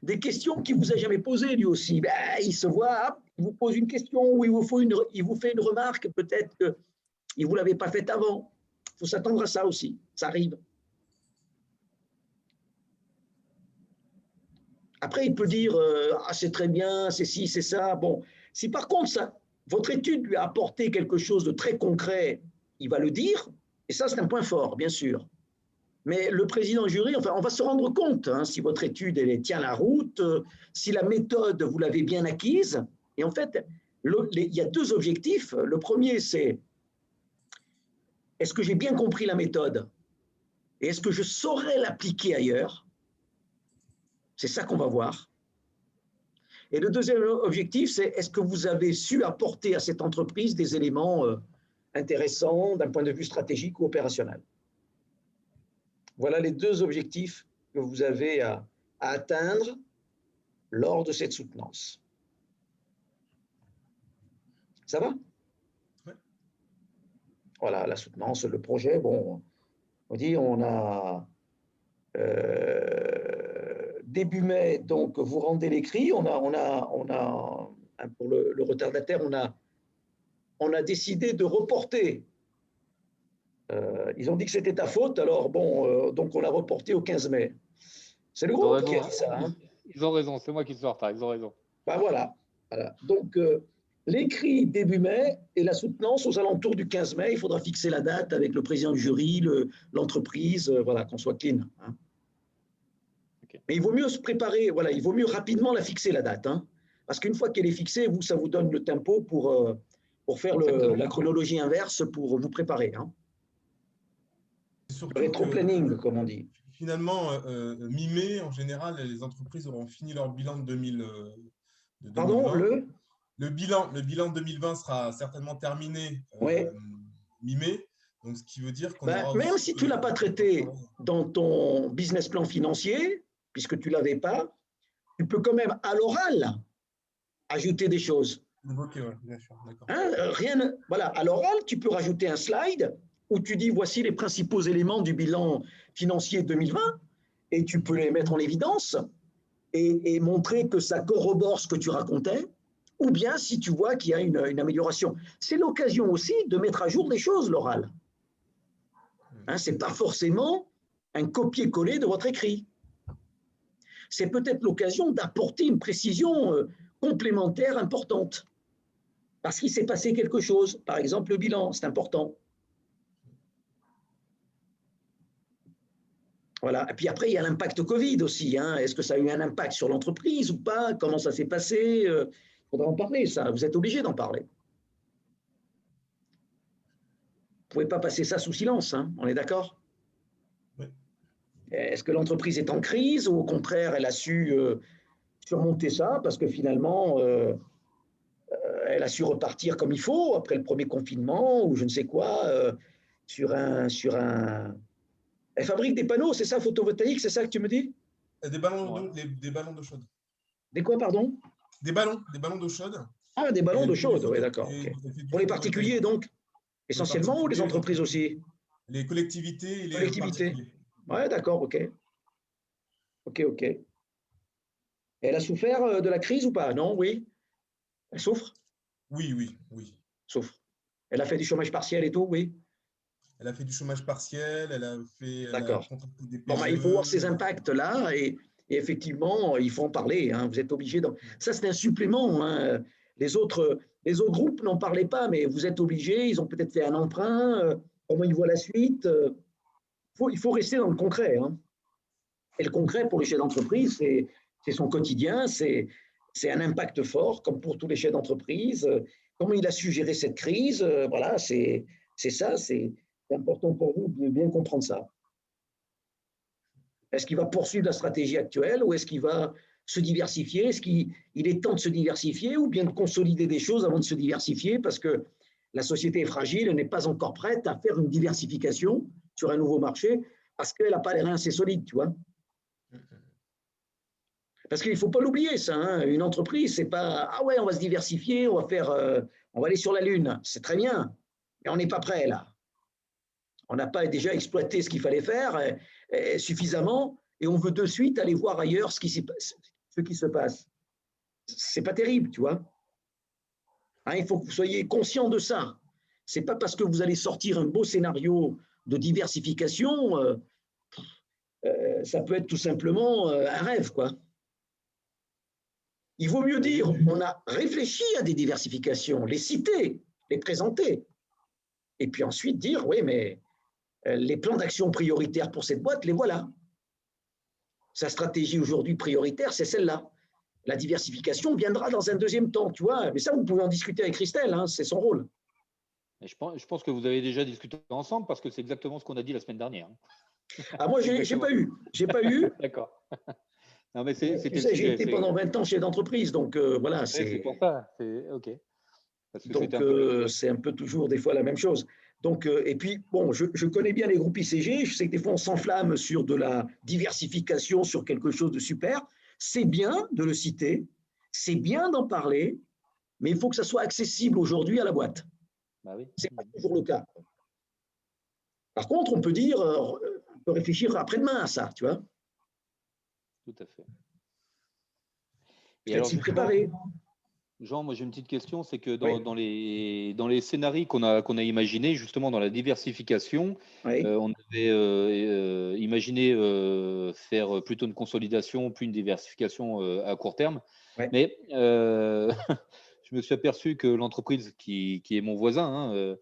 des questions qu'il ne vous a jamais posées lui aussi. Ben, il se voit, hop, il vous pose une question ou il vous fait une remarque, peut-être qu'il ne vous l'avait pas faite avant. Il faut s'attendre à ça aussi, ça arrive. Après, il peut dire ah, c'est très bien, c'est ci, c'est ça. Bon, si par contre, votre étude lui a apporté quelque chose de très concret, il va le dire, et ça, c'est un point fort, bien sûr. Mais le président du jury, enfin, on va se rendre compte hein, si votre étude elle tient la route, si la méthode, vous l'avez bien acquise. Et en fait, il y a 2 objectifs. Le premier, c'est est-ce que j'ai bien compris la méthode et est-ce que je saurais l'appliquer ailleurs? C'est ça qu'on va voir. Et le deuxième objectif, c'est est-ce que vous avez su apporter à cette entreprise des éléments intéressants d'un point de vue stratégique ou opérationnel? Voilà les 2 objectifs que vous avez à atteindre lors de cette soutenance. Ça va? Ouais. Voilà, la soutenance, le projet, bon, On dit, on a début mai, donc vous rendez l'écrit. Pour le retardataire, on a décidé de reporter. Ils ont dit que c'était ta faute, alors bon, donc on l'a reporté au 15 mai. C'est le groupe qui a dit ça. Hein. Ils ont raison, c'est moi qui suis en retard, ils ont raison. Ben voilà. Donc, l'écrit début mai et la soutenance aux alentours du 15 mai. Il faudra fixer la date avec le président du jury, l'entreprise, voilà, qu'on soit clean. Hein. Okay. Mais il vaut mieux se préparer, voilà, il vaut mieux rapidement la fixer, la date. Hein, parce qu'une fois qu'elle est fixée, ça vous donne le tempo pour faire la chronologie inverse pour vous préparer. Hein. Le rétro-planning, comme on dit. Finalement, mi-mai, en général, les entreprises auront fini leur bilan de 2020. Pardon, le bilan 2020 sera certainement terminé mi-mai. Donc, ce qui veut dire qu'on aura même si tu ne l'as pas traité dans ton business plan financier, puisque tu ne l'avais pas, tu peux quand même, à l'oral, ajouter des choses. Ok, ouais, bien sûr, d'accord. Hein, voilà, à l'oral, tu peux rajouter un slide où tu dis voici les principaux éléments du bilan financier 2020 et tu peux les mettre en évidence et montrer que ça corrobore ce que tu racontais, ou bien si tu vois qu'il y a une amélioration. C'est l'occasion aussi de mettre à jour des choses, l'oral. Hein, ce n'est pas forcément un copier-coller de votre écrit. C'est peut-être l'occasion d'apporter une précision complémentaire importante. Parce qu'il s'est passé quelque chose. Par exemple, le bilan, c'est important. Voilà. Et puis après, il y a l'impact Covid aussi. Hein. Est-ce que ça a eu un impact sur l'entreprise ou pas? Comment ça s'est passé? Il faudra en parler, ça. Vous êtes obligé d'en parler. Vous ne pouvez pas passer ça sous silence. Hein. On est d'accord? Oui. Est-ce que l'entreprise est en crise ou au contraire, elle a su surmonter ça parce que finalement, elle a su repartir comme il faut après le premier confinement ou je ne sais quoi sur un... Elle fabrique des panneaux, c'est ça, photovoltaïques, c'est ça que tu me dis? Des ballons d'eau chaude. Des quoi, pardon? Des ballons d'eau chaude. Ah, des ballons d'eau chaude, oui, d'accord. Okay. Pour les particuliers, donc, essentiellement, ou les entreprises aussi? Les collectivités et les collectivités. Oui, d'accord, ok. Ok. Elle a souffert de la crise ou pas? Non, oui. Elle souffre? Oui. Souffre. Elle a fait du chômage partiel et tout, oui. Elle a fait du chômage partiel, elle a contracté des PGE. Bon, il faut voir ces impacts-là et effectivement, il faut en parler. Hein, vous êtes obligé. Ça, c'est un supplément. Hein. Les autres groupes n'en parlaient pas, mais vous êtes obligés. Ils ont peut-être fait un emprunt. Comment ils voient la suite? Il faut rester dans le concret. Hein. Et le concret pour les chefs d'entreprise, c'est son quotidien, c'est un impact fort, comme pour tous les chefs d'entreprise. Comment il a su gérer cette crise? Voilà, c'est ça. C'est important pour vous de bien comprendre ça. Est-ce qu'il va poursuivre la stratégie actuelle ou est-ce qu'il va se diversifier? Est-ce qu'il est temps de se diversifier ou bien de consolider des choses avant de se diversifier parce que la société est fragile, elle n'est pas encore prête à faire une diversification sur un nouveau marché parce qu'elle n'a pas les reins assez solides, tu vois. Parce qu'il ne faut pas l'oublier, ça. Hein. Une entreprise, c'est pas « Ah ouais, on va se diversifier, on va aller sur la Lune. » C'est très bien, mais on n'est pas prêt, là. On n'a pas déjà exploité ce qu'il fallait faire suffisamment et on veut de suite aller voir ailleurs ce qui se passe. C'est pas terrible, tu vois. Hein, il faut que vous soyez conscient de ça. C'est pas parce que vous allez sortir un beau scénario de diversification, ça peut être tout simplement un rêve, quoi. Il vaut mieux dire, on a réfléchi à des diversifications, les citer, les présenter, et puis ensuite dire, oui, mais les plans d'action prioritaires pour cette boîte, les voilà. Sa stratégie aujourd'hui prioritaire, c'est celle-là. La diversification viendra dans un deuxième temps, tu vois. Mais ça, vous pouvez en discuter avec Christelle, hein, c'est son rôle. Et je pense que vous avez déjà discuté ensemble parce que c'est exactement ce qu'on a dit la semaine dernière. Ah, moi, j'ai pas eu. D'accord. Non, mais c'était tu sais, j'ai été pendant 20 ans chef d'entreprise, donc voilà. C'est pour ça, OK. Donc, c'est un peu toujours des fois la même chose. Donc, et puis, bon, je connais bien les groupes ICG, je sais que des fois on s'enflamme sur de la diversification, sur quelque chose de super. C'est bien de le citer, c'est bien d'en parler, mais il faut que ça soit accessible aujourd'hui à la boîte. Bah oui. Ce n'est pas toujours le cas. Par contre, on peut dire, on peut réfléchir après-demain à ça, tu vois. Tout à fait. Et Peut-être alors, s'y justement, préparer. Jean, moi j'ai une petite question, c'est que Oui. dans les scénarios qu'on a imaginés, justement dans la diversification, Oui. on avait imaginé faire plutôt une consolidation, puis une diversification à court terme. Oui. Mais je me suis aperçu que l'entreprise qui est mon voisin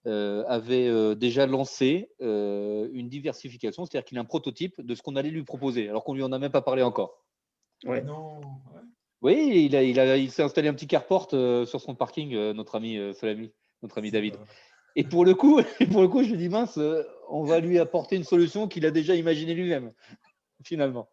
avait déjà lancé une diversification, c'est-à-dire qu'il a un prototype de ce qu'on allait lui proposer, alors qu'on lui en a même pas parlé encore. Ouais. Non, ouais. Oui, il s'est installé un petit carport sur son parking, notre ami Salami, notre ami C'est David. pas vrai. Et pour le coup, je lui dis mince, on va lui apporter une solution qu'il a déjà imaginée lui-même, finalement.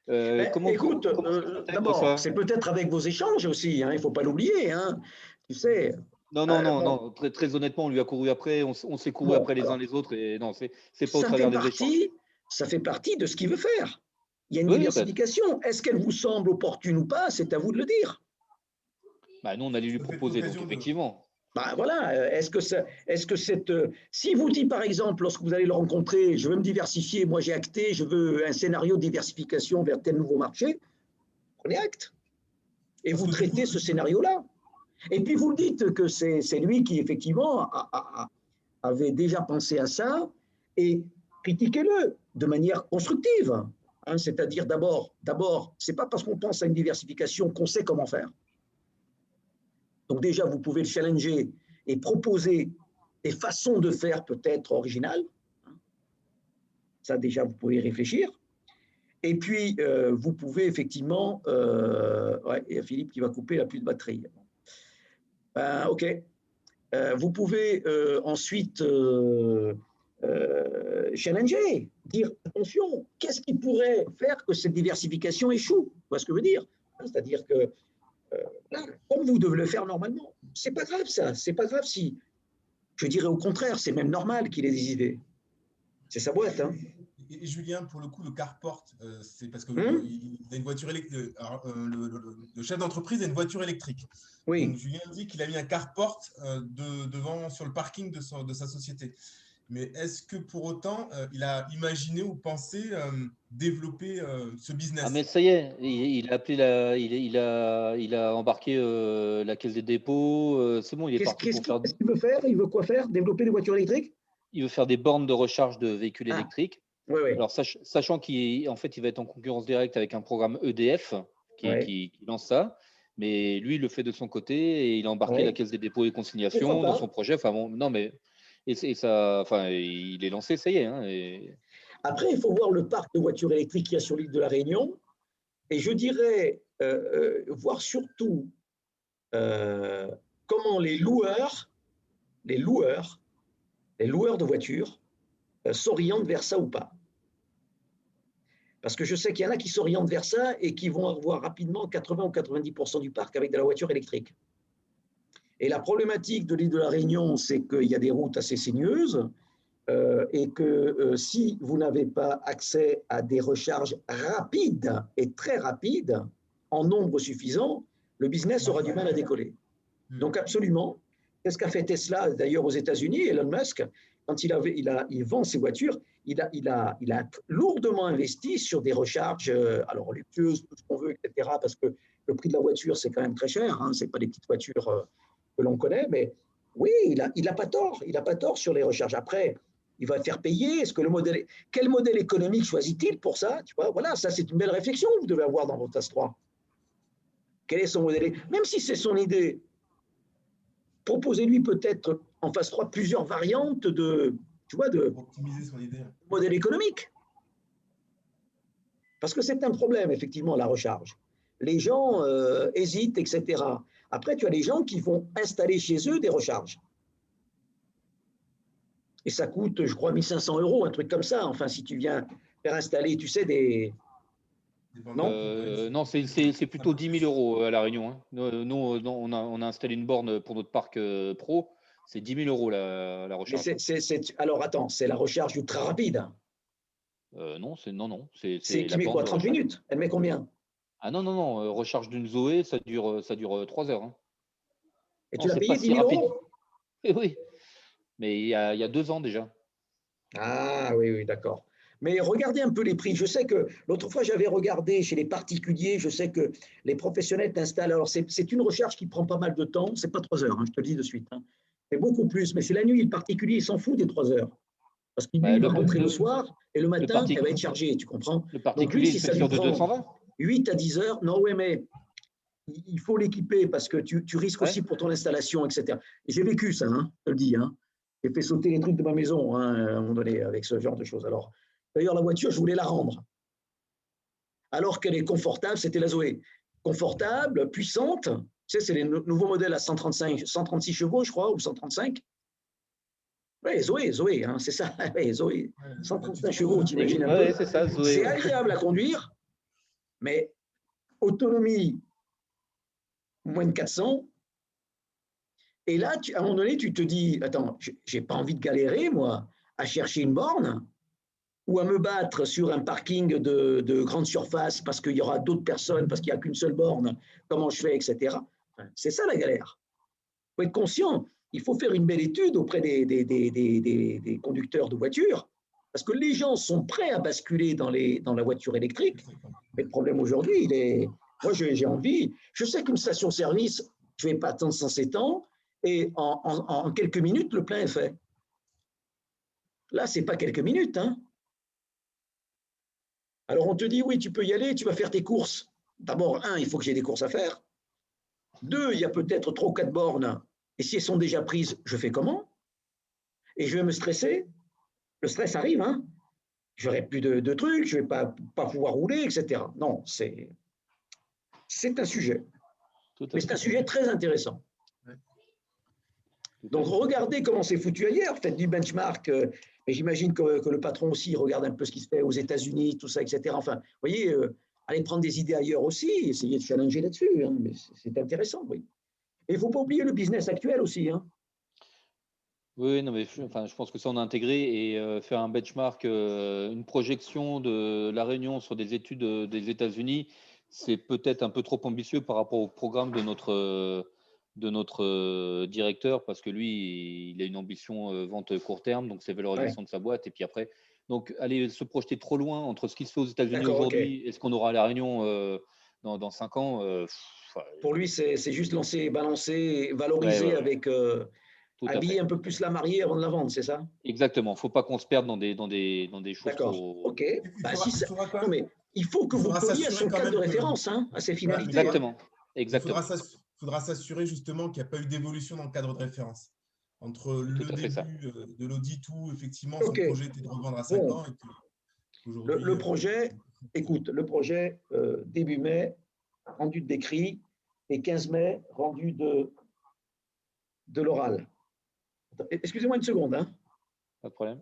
Comment Écoute, ça s'intègre d'abord, ça? c'est peut-être avec vos échanges aussi, hein, il ne faut pas l'oublier. Hein, tu sais, bon, Non. Très honnêtement, on lui a couru après, on s'est couru bon, après les uns alors, les autres, et non, c'est pas au travers des échanges. ça fait partie de ce qu'il veut faire. Il y a une Oui, diversification. Est-ce qu'elle vous semble opportune ou pas? C'est à vous de le dire. nous on allait lui Ça peut être proposer, donc l'occasion de. effectivement. Ben voilà, si vous dites par exemple, lorsque vous allez le rencontrer, je veux me diversifier, moi j'ai acté, je veux un scénario de diversification vers tel nouveau marché, prenez acte et Parce vous que du coup, traitez ce scénario-là. Et puis vous dites que c'est lui qui effectivement avait déjà pensé à ça et critiquez-le de manière constructive. Hein, c'est-à-dire d'abord, c'est pas parce qu'on pense à une diversification qu'on sait comment faire. Donc déjà, vous pouvez le challenger et proposer des façons de faire peut-être originales. Ça déjà, vous pouvez y réfléchir. Et puis, vous pouvez effectivement... ouais, il y a Philippe qui va couper, il n'a plus de batterie. OK. Vous pouvez ensuite challenger, dire attention, qu'est-ce qui pourrait faire que cette diversification échoue? Tu vois ce que je veux dire? C'est-à-dire que, comme vous devez le faire normalement, c'est pas grave ça, c'est pas grave si, je dirais au contraire, c'est même normal qu'il ait des idées. C'est sa boîte. Hein. Et Julien, pour le coup, le carport, c'est parce que il a une voiture électrique. Le chef d'entreprise a une voiture électrique. Oui. Donc Julien dit qu'il a mis un carport devant sur le parking de sa société. Mais est-ce que pour autant, il a imaginé ou pensé développer ce business? Ah mais ça y est, il a appelé il a embarqué la Caisse des dépôts. C'est bon, il est parti pour faire. Qu'est-ce qu'il veut faire? Il veut quoi faire? Développer des voitures électriques? Il veut faire des bornes de recharge de véhicules Ah, électriques. oui, oui. Alors sachant qu'en fait, il va être en concurrence directe avec un programme EDF Ouais. qui lance ça. Mais lui, il le fait de son côté et il a embarqué la Ouais. Caisse des dépôts et C'est consignations sympa. dans son projet. Enfin bon, non mais et ça, enfin, il est lancé, ça y est. Hein, Après, il faut voir le parc de voitures électriques qu'il y a sur l'île de la Réunion. Et je dirais, voir surtout comment les loueurs de voitures s'orientent vers ça ou pas. Parce que je sais qu'il y en a qui s'orientent vers ça et qui vont avoir rapidement 80 ou 90% du parc avec de la voiture électrique. Et la problématique de l'île de la Réunion, c'est qu'il y a des routes assez sinueuses et que si vous n'avez pas accès à des recharges rapides et très rapides, en nombre suffisant, le business aura du mal à décoller. Donc absolument, c'est ce qu'a fait Tesla d'ailleurs aux États-Unis, Elon Musk, quand il vend ses voitures, il a lourdement investi sur des recharges, alors luxueuses, tout ce qu'on veut, etc., parce que le prix de la voiture, c'est quand même très cher, hein, ce n'est pas des petites voitures que l'on connaît, mais oui, il n'a pas tort sur les recharges. Après, il va faire payer. Quel modèle économique choisit-il pour ça? Tu vois, voilà, ça c'est une belle réflexion que vous devez avoir dans votre phase 3. Quel est son modèle? Même si c'est son idée, proposez-lui peut-être en phase 3 plusieurs variantes de optimiser son idée. Modèle économique. Parce que c'est un problème, effectivement, la recharge. Les gens hésitent, etc. Après, tu as les gens qui vont installer chez eux des recharges. Et ça coûte, je crois, 1 500 €, un truc comme ça. Enfin, si tu viens faire installer, tu sais, des... Non, c'est plutôt 10 000 € à La Réunion. Hein. Nous, on a installé une borne pour notre parc pro. C'est 10 000 € la recharge. Alors, attends, c'est la recharge ultra rapide. Non, c'est qui met quoi, 30 minutes? Elle met combien? Ah non. Recharge d'une Zoé, ça dure 3 heures. Hein. Et tu l'as payé 10 000 €? Oui, mais il y a 2 ans déjà. Ah oui, oui, d'accord. Mais regardez un peu les prix. Je sais que l'autre fois, j'avais regardé chez les particuliers. Je sais que les professionnels t'installent. Alors, c'est une recherche qui prend pas mal de temps. C'est pas 3 heures, hein, je te le dis de suite, hein. C'est beaucoup plus. Mais c'est la nuit. Le particulier, il s'en fout des 3 heures. Parce qu'il lui, Bah, il va rentrer le soir et le le matin, elle va être chargée. Tu comprends? Donc, lui, particulier, si il ça fait lui sur de prend 220. 8 à 10 heures, non, ouais, mais il faut l'équiper parce que tu risques Ouais. aussi pour ton installation, etc. Et j'ai vécu ça, hein, je te le dis, hein. J'ai fait sauter les trucs de ma maison, hein, à un moment donné avec ce genre de choses. Alors, d'ailleurs, la voiture, je voulais la rendre. Alors qu'elle est confortable, c'était la Zoé. Confortable, puissante. Tu sais, c'est les nouveaux modèles à 135, 136 chevaux, je crois, ou 135. Oui, Zoé, hein, c'est ça. Ouais, Zoé. Ouais, 135 chevaux, t'imagines un Ouais, peu. c'est ça, Zoé. C'est Ouais. agréable à conduire, mais autonomie, moins de 400. Et là, à un moment donné, tu te dis, attends, j'ai pas envie de galérer, moi, à chercher une borne ou à me battre sur un parking de grande surface parce qu'il y aura d'autres personnes, parce qu'il n'y a qu'une seule borne, comment je fais, etc. C'est ça la galère. Il faut être conscient. Il faut faire une belle étude auprès des conducteurs de voitures parce que les gens sont prêts à basculer dans la voiture électrique. Mais le problème aujourd'hui, il est. Moi, j'ai envie. Je sais qu'une station-service, je ne vais pas attendre 107 ans et en quelques minutes, le plein est fait. Là, ce n'est pas quelques minutes, hein. Alors, on te dit, oui, tu peux y aller, tu vas faire tes courses. D'abord, il faut que j'ai des courses à faire. 2, il y a peut-être 3 ou 4 bornes. Et si elles sont déjà prises, je fais comment? Et je vais me stresser. Le stress arrive, hein. Je n'aurai plus de trucs, je ne vais pas pouvoir rouler, etc. Non, c'est un sujet. Tout Mais à c'est un fait. sujet très intéressant. Donc, regardez comment c'est foutu ailleurs. Faites du benchmark. Mais j'imagine que le patron aussi regarde un peu ce qui se fait aux États-Unis, tout ça, etc. Enfin, vous voyez, allez prendre des idées ailleurs aussi, essayez de challenger là-dessus, hein. Mais c'est intéressant, oui. Et il ne faut pas oublier le business actuel aussi, hein. Oui, non, mais je pense que ça, on a intégré et faire un benchmark, une projection de la Réunion sur des études des États-Unis, c'est peut-être un peu trop ambitieux par rapport au programme de notre directeur, parce que lui, il a une ambition vente court terme, donc c'est valorisation de sa boîte. Et puis après, donc aller se projeter trop loin entre ce qui se fait aux États-Unis D'accord, ok. aujourd'hui et ce qu'on aura à la Réunion dans 5 ans. Pour lui, c'est juste lancer, balancer, valoriser Ouais, avec tout à habiller fait. un peu plus la mariée avant de la vendre, c'est ça? Exactement. Faut pas qu'on se perde dans des choses D'accord, trop. ok. Il Bah, faudra, si il faudra quand non, même, mais il faut que il vous faudra colliez à s'assurer son quand cadre de même que. référence, hein, à ses Voilà, mais finalités, hein. Exactement. Exactement. il faudra s'assurer justement qu'il n'y a pas eu d'évolution dans le cadre de référence. Entre C'est tout le à fait ça. début de l'audit où effectivement son Ok, projet était de revendre à 5 bon, ans et qu'aujourd'hui. le projet, écoute, le projet, début mai, rendu de décrit, et 15 mai, rendu de l'oral. Excusez-moi une seconde, hein. Pas de problème.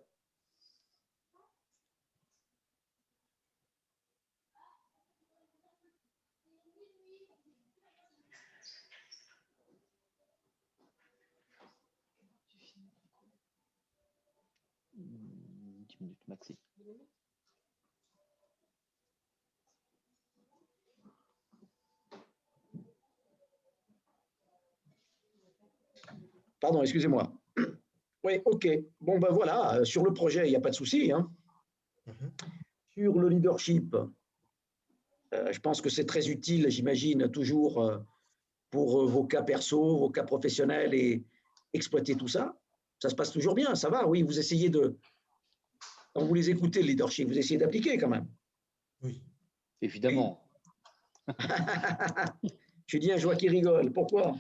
Mmh, 10 minutes maxi. Pardon, excusez-moi. Oui, ok. Bon, ben voilà, sur le projet, il n'y a pas de souci, hein. Sur le leadership, je pense que c'est très utile, j'imagine, toujours pour vos cas perso, vos cas professionnels et exploiter tout ça. Ça se passe toujours bien, ça va, oui. Vous essayez quand vous les écoutez, le leadership, vous essayez d'appliquer quand même. Oui. Évidemment. Julien, je vois qu'il rigole. Pourquoi?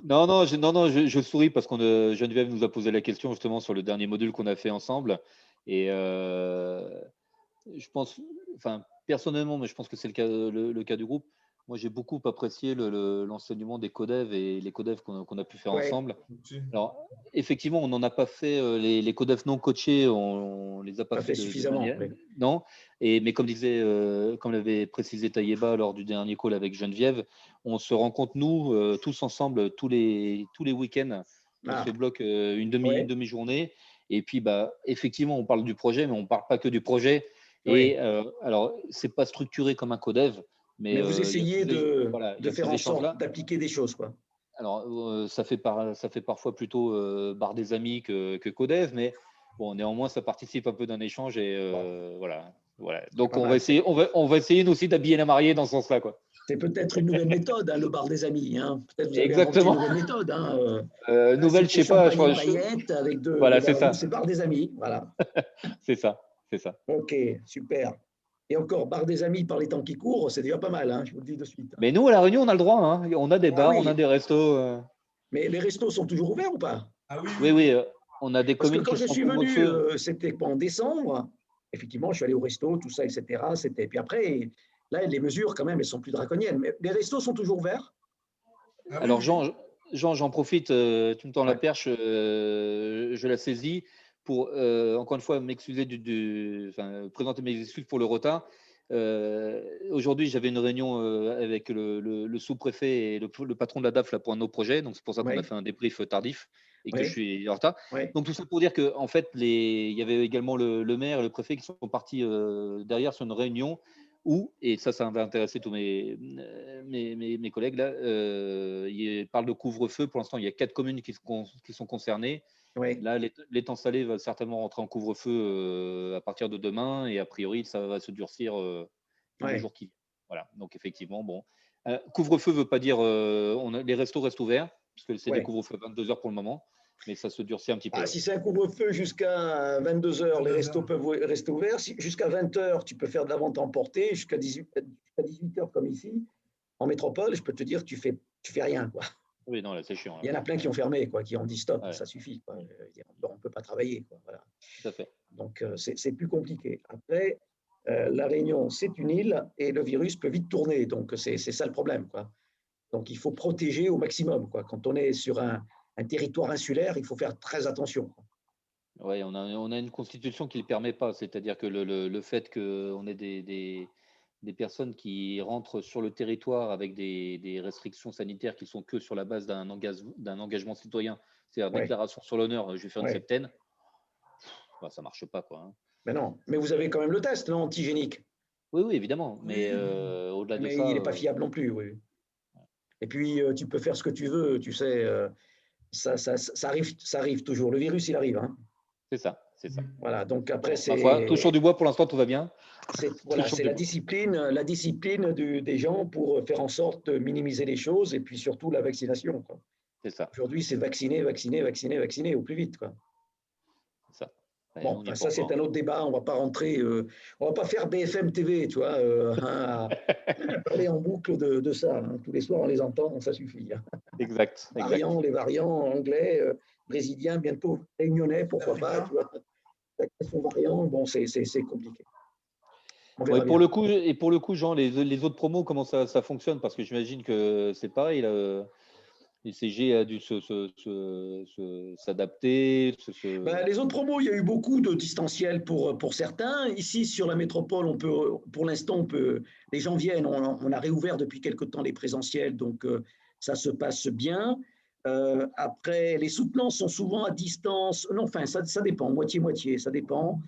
Non, je souris parce que Geneviève nous a posé la question justement sur le dernier module qu'on a fait ensemble. Et je pense, enfin, personnellement, mais je pense que c'est le cas du groupe. Moi, j'ai beaucoup apprécié l'enseignement des codev et les codev qu'on a pu faire Ouais. ensemble. Alors, effectivement, on n'en a pas fait les codev non coachés, on les a pas fait de suffisamment. manière. Oui. Non. Mais comme l'avait précisé Taïeba lors du dernier call avec Geneviève, on se rencontre nous tous ensemble tous les week-ends. On se bloque une demi-journée. Et puis, effectivement, on parle du projet, mais on ne parle pas que du projet. Et alors, c'est pas structuré comme un codev, mais vous essayez de faire en sorte d'appliquer des choses, quoi. Alors, ça fait parfois plutôt bar des amis que codev, mais bon, néanmoins, ça participe un peu d'un échange et voilà. Donc, Pas on mal. va essayer, on va essayer nous aussi d'habiller la mariée dans ce sens-là, quoi. C'est peut-être une nouvelle méthode, hein, le bar des amis. Hein. Peut-être vous avez inventé une Exactement. nouvelle méthode. Hein. Nouvelle, je C'était sais pas. champagne et paillettes avec Voilà, c'est vous, ça. c'est bar des amis. Voilà. C'est ça. C'est ça. Ok, super. Et encore, bar des amis par les temps qui courent, c'est déjà pas mal, hein, je vous le dis de suite. Mais nous, à La Réunion, on a le droit. Hein. On a des bars, oui. on a des restos. Mais les restos sont toujours ouverts ou pas? Ah oui, Oui. On a des Parce que communes quand qui je sont suis en couvre-feu. venu, c'était en décembre. Effectivement, je suis allé au resto, tout ça, etc. Puis après, là, les mesures, quand même, elles sont plus draconiennes. Mais les restos sont toujours ouverts? Ah oui, Alors, oui. Jean, j'en profite. Tu me tends la Ouais. perche. Je la saisis pour, encore une fois, m'excuser présenter mes excuses pour le retard. Aujourd'hui, j'avais une réunion avec le sous-préfet et le patron de la DAF là, pour un autre projet. Donc, c'est pour ça qu'on Ouais. a fait un débrief tardif et que Ouais. je suis en retard. Ouais. Donc, tout ça pour dire que, en fait, il y avait également le maire et le préfet qui sont partis derrière sur une réunion où, et ça va intéresser tous mes collègues là, il parle de couvre-feu. Pour l'instant, il y a 4 communes qui sont concernées. Ouais. Là, l'étang salé va certainement rentrer en couvre-feu à partir de demain et a priori, ça va se durcir dans les jours qui viennent. Voilà. Donc, effectivement, bon. Couvre-feu ne veut pas dire les restos restent ouverts, parce que c'est des couvre-feux 22 heures pour le moment, mais ça se durcit un petit peu. Si c'est un couvre-feu jusqu'à 22 heures, les restos peuvent rester ouverts. Jusqu'à 20 heures, tu peux faire de la vente emportée. Jusqu'à 18 heures, comme ici, en métropole, je peux te dire, tu fais rien, quoi. Oui, non, là, c'est chiant. Là. Il y en a plein qui ont fermé, quoi, qui ont dit stop, Ouais. ça suffit. Quoi. On ne peut pas travailler. Quoi, voilà. Tout à fait. Donc, c'est plus compliqué. Après, La Réunion, c'est une île et le virus peut vite tourner. Donc, c'est ça le problème. Quoi. Donc, il faut protéger au maximum. Quoi. Quand on est sur un territoire insulaire, il faut faire très attention. Oui, on a une constitution qui ne le permet pas. C'est-à-dire que le fait qu'on ait des personnes qui rentrent sur le territoire avec des restrictions sanitaires qui sont que sur la base d'un engagement citoyen, c'est-à-dire déclaration sur l'honneur, je vais faire une septaine, ça ne marche pas. Quoi, hein. Mais non, mais vous avez quand même le test, non, antigénique? Oui, évidemment, mais au-delà de ça… Mais il n'est pas fiable non plus, oui. Et puis, tu peux faire ce que tu veux, tu sais, ça arrive toujours. Le virus, il arrive. Hein. C'est ça. Voilà, donc après, touchons du bois, pour l'instant, tout va bien. C'est la discipline des gens pour faire en sorte de minimiser les choses et puis surtout la vaccination. Quoi. C'est ça. Aujourd'hui, c'est vacciner au plus vite. Quoi. C'est ça. Bon, ça, c'est un autre débat. On ne va pas rentrer, on va pas faire BFM TV, tu vois, parler en boucle de ça. Hein. Tous les soirs, on les entend, ça suffit. Hein. Exact. Les variants anglais, brésiliens, bientôt réunionnais, pourquoi pas, tu vois. La question variant, bon, c'est compliqué. Ouais, pour le coup, Jean, les autres promos, comment ça fonctionne? Parce que j'imagine que c'est pareil. Les CG a dû s'adapter. Les autres promos, il y a eu beaucoup de distanciel pour certains. Ici, sur la métropole, pour l'instant, les gens viennent. On a réouvert depuis quelque temps les présentiels, donc ça se passe bien. Après, les soutenants sont souvent à distance. Non, enfin, ça dépend, moitié-moitié, ça dépend.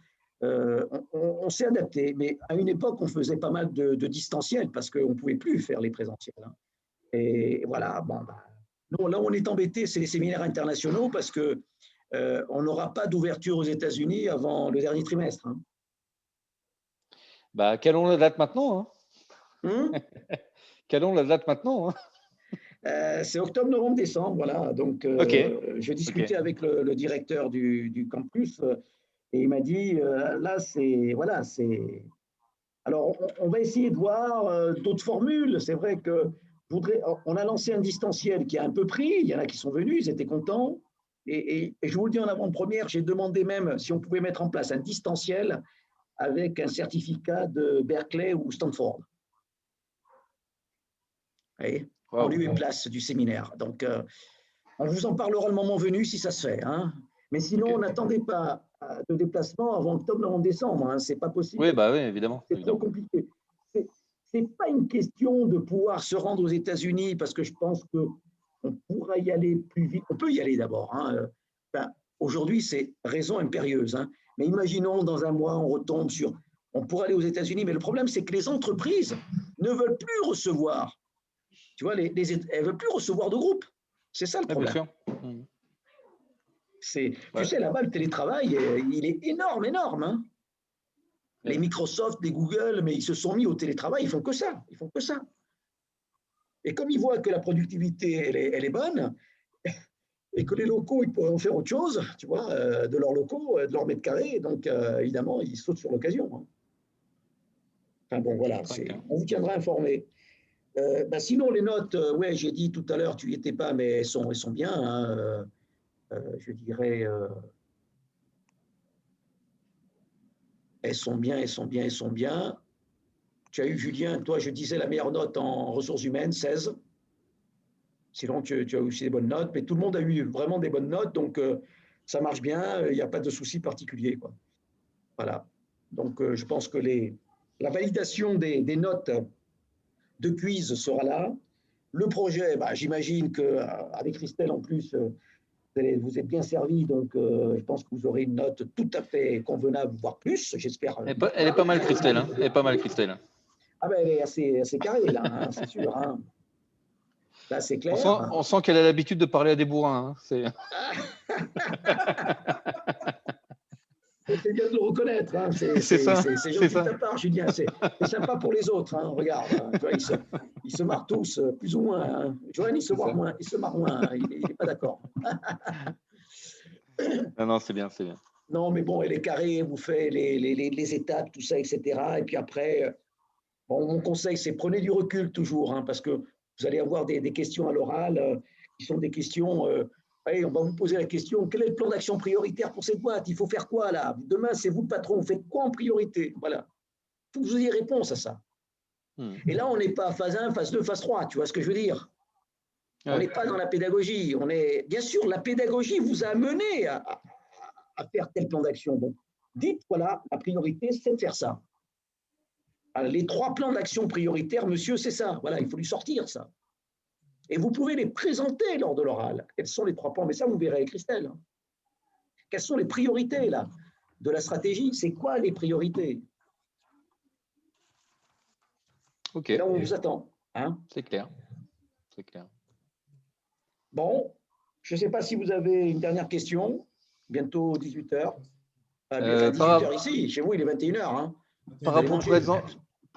On s'est adapté, mais à une époque, on faisait pas mal de distanciel parce qu'on ne pouvait plus faire les présentiels. Hein. Et voilà, bon, non, là où on est embêté, c'est les séminaires internationaux parce qu'on n'aura pas d'ouverture aux États-Unis avant le dernier trimestre. Hein. Calons la date maintenant. Hein. Calons la date maintenant. Hein. C'est octobre, novembre, décembre, voilà. Donc, je discutais avec le directeur du campus et il m'a dit, là, c'est… Alors, on va essayer de voir d'autres formules. C'est vrai on a lancé un distanciel qui a un peu pris. Il y en a qui sont venus, ils étaient contents. Et je vous le dis en avant-première, j'ai demandé même si on pouvait mettre en place un distanciel avec un certificat de Berkeley ou Stanford. Vous voyez ? En lieu et place du séminaire. Donc, on vous en parlera le moment venu si ça se fait. Hein. Mais sinon, n'attendez pas de déplacement avant octobre, novembre, décembre. Hein. Ce n'est pas possible. Oui, évidemment. C'est trop compliqué. Ce n'est pas une question de pouvoir se rendre aux États-Unis parce que je pense qu'on pourra y aller plus vite. On peut y aller d'abord. Hein. Aujourd'hui, c'est raison impérieuse. Hein. Mais imaginons, dans un mois, on retombe sur… On pourra aller aux États-Unis, mais le problème, c'est que les entreprises ne veulent plus recevoir. Tu vois, elles ne veulent plus recevoir de groupe. C'est ça le problème. Bien sûr. Tu sais, là-bas, le télétravail, il est énorme, énorme. Hein. Les Microsoft, les Google, mais ils se sont mis au télétravail, ils font que ça. Ils font que ça. Et comme ils voient que la productivité, elle est bonne, et que les locaux, ils pourraient en faire autre chose, tu vois, de leurs locaux, de leurs mètres carrés, donc évidemment, ils sautent sur l'occasion. Hein. Enfin bon, voilà, on vous tiendra informé. Sinon, les notes, ouais, j'ai dit tout à l'heure, tu n'y étais pas, mais elles sont bien. Hein, je dirais, elles sont bien, elles sont bien, elles sont bien. Tu as eu, Julien, toi, je disais la meilleure note en ressources humaines, 16. Sinon, tu as eu aussi des bonnes notes, mais tout le monde a eu vraiment des bonnes notes, donc ça marche bien, il n'y a pas de souci particulier, quoi. Voilà. Donc, je pense que la validation des notes de quiz sera là. Le projet, j'imagine qu'avec Christelle, en plus, vous êtes bien servi, donc je pense que vous aurez une note tout à fait convenable, voire plus, j'espère. Elle est pas mal, Christelle. Hein. Elle est pas mal, Christelle. Ah ben, elle est assez carrée, là, hein, c'est sûr. Hein. Là, c'est clair. On sent qu'elle a l'habitude de parler à des bourrins. Hein. C'est bien de le reconnaître. Hein. C'est gentil de ta part, Julien. C'est sympa pour les autres. Hein. Regarde, hein. Tu vois, ils se marrent tous, plus ou moins. Hein. Joanne, il se marre moins. Hein. Il n'est pas d'accord. Non, c'est bien, c'est bien. Non, mais bon, elle est carrée, vous faites les étapes, tout ça, etc. Et puis après, mon conseil, c'est prenez du recul toujours, hein, parce que vous allez avoir des questions à l'oral qui sont des questions. Allez, on va vous poser la question, quel est le plan d'action prioritaire pour cette boîte? Il faut faire quoi là? Demain, c'est vous le patron, vous faites quoi en priorité? Voilà. Il faut que vous ayez réponse à ça. Et là, on n'est pas phase 1, phase 2, phase 3, tu vois ce que je veux dire? On n'est pas dans la pédagogie. Bien sûr, la pédagogie vous a amené à faire tel plan d'action. Donc, dites, voilà, la priorité, c'est de faire ça. Alors, les 3 plans d'action prioritaires, monsieur, c'est ça. Voilà, il faut lui sortir ça. Et vous pouvez les présenter lors de l'oral. Quels sont les 3 plans? Mais ça, vous verrez avec Christelle. Quelles sont les priorités là, de la stratégie? C'est quoi les priorités? Ok. Et là, on vous attend. Hein? C'est clair. C'est clair. Bon, je ne sais pas si vous avez une dernière question. Bientôt 18h. 18h ici. Chez vous, il est 21h. Hein? Par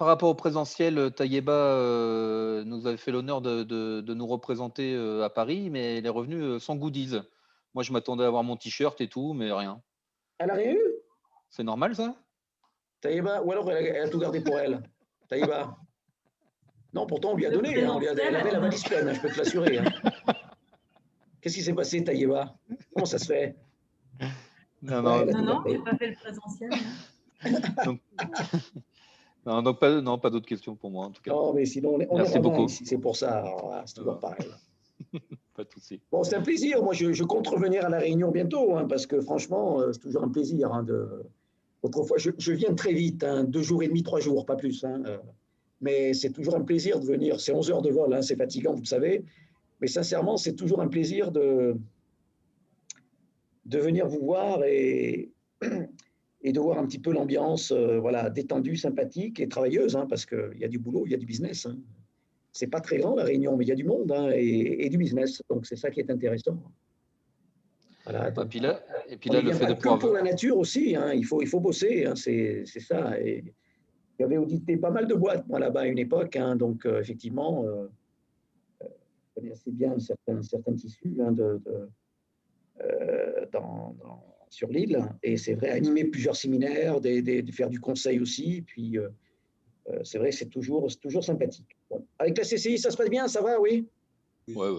rapport au présentiel, Tayeba nous avait fait l'honneur de nous représenter à Paris, mais elle est revenue sans goodies. Moi, je m'attendais à avoir mon t-shirt et tout, mais rien. Elle a rien eu? C'est normal, ça? Tayeba, ou alors elle a tout gardé pour elle. Tayeba. Non, pourtant, on lui a donné. Hein, elle avait la valise pleine, hein, je peux te l'assurer. Hein. Qu'est-ce qui s'est passé, Tayeba? Comment ça se fait? Non, je n'ai pas fait le présentiel. Donc, pas d'autres questions pour moi, en tout cas. Non, mais sinon, on Merci est beaucoup. Ici, c'est pour ça. C'est toujours pareil. Pas de souci. Bon, c'est un plaisir. Moi, je compte revenir à La Réunion bientôt, hein, parce que franchement, c'est toujours un plaisir. Hein, Autrefois, je viens très vite, hein, 2 jours et demi, 3 jours, pas plus. Hein, mais c'est toujours un plaisir de venir. C'est 11 heures de vol, hein, c'est fatigant, vous le savez. Mais sincèrement, c'est toujours un plaisir de venir vous voir et de voir un petit peu l'ambiance voilà, détendue, sympathique et travailleuse, hein, parce qu'il y a du boulot, il y a du business. Hein. C'est pas très grand, La Réunion, mais il y a du monde hein, et du business. Donc, c'est ça qui est intéressant. Voilà, donc, et puis là le fait de pouvoir... pour la nature aussi, hein, il faut bosser, hein, c'est ça. Et j'avais audité pas mal de boîtes, moi, là-bas, à une époque. Hein, donc, effectivement, je connais assez bien certains tissus hein, sur l'île. Et c'est vrai, animer plusieurs séminaires, faire du conseil aussi. Puis, c'est vrai que c'est toujours sympathique. Bon. Avec la CCI, ça se passe bien, ça va, oui? Ouais.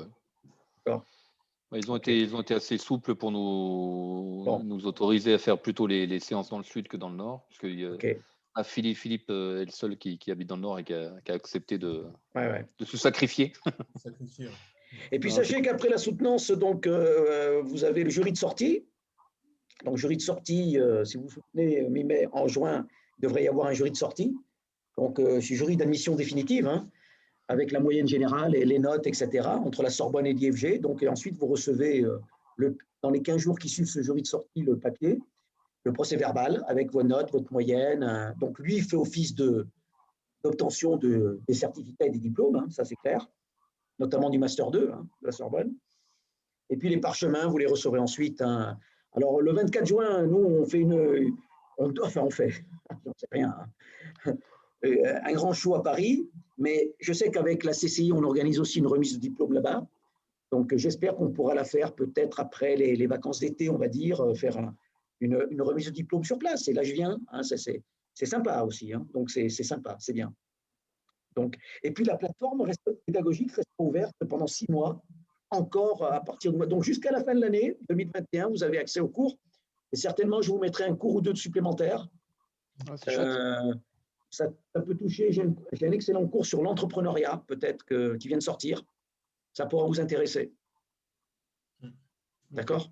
D'accord. Ils ont été assez souples pour nous autoriser à faire plutôt les séances dans le sud que dans le nord. Parce que Philippe est le seul qui habite dans le nord et qui a accepté de se sacrifier. Et puis, sachez qu'après la soutenance, donc, vous avez le jury de sortie. Donc, jury de sortie, si vous soutenez mi-mai, en juin, il devrait y avoir un jury de sortie. Donc, c'est jury d'admission définitive, hein, avec la moyenne générale et les notes, etc., entre la Sorbonne et l'IFG. Donc, et ensuite, vous recevez, dans les 15 jours qui suivent ce jury de sortie, le papier, le procès-verbal, avec vos notes, votre moyenne. Donc, lui, il fait office d'obtention des certificats et des diplômes, hein, ça c'est clair, notamment du Master 2 hein, de la Sorbonne. Et puis les parchemins, vous les recevrez ensuite. Hein. Alors, le 24 juin, nous, on fait j'en sais rien, hein. Un grand show à Paris, mais je sais qu'avec la CCI, on organise aussi une remise de diplôme là-bas. Donc, j'espère qu'on pourra la faire peut-être après les vacances d'été, on va dire, faire une remise de diplôme sur place. Et là, je viens, hein, c'est sympa aussi. Hein. Donc, c'est sympa, c'est bien. Donc, et puis, la plateforme pédagogique reste ouverte pendant 6 mois, encore à partir de... Donc, jusqu'à la fin de l'année 2021, vous avez accès aux cours. Et certainement, je vous mettrai un cours ou deux de supplémentaires. C'est chouette. Ça peut toucher. J'ai un excellent cours sur l'entrepreneuriat, peut-être, qui vient de sortir. Ça pourra vous intéresser. D'accord?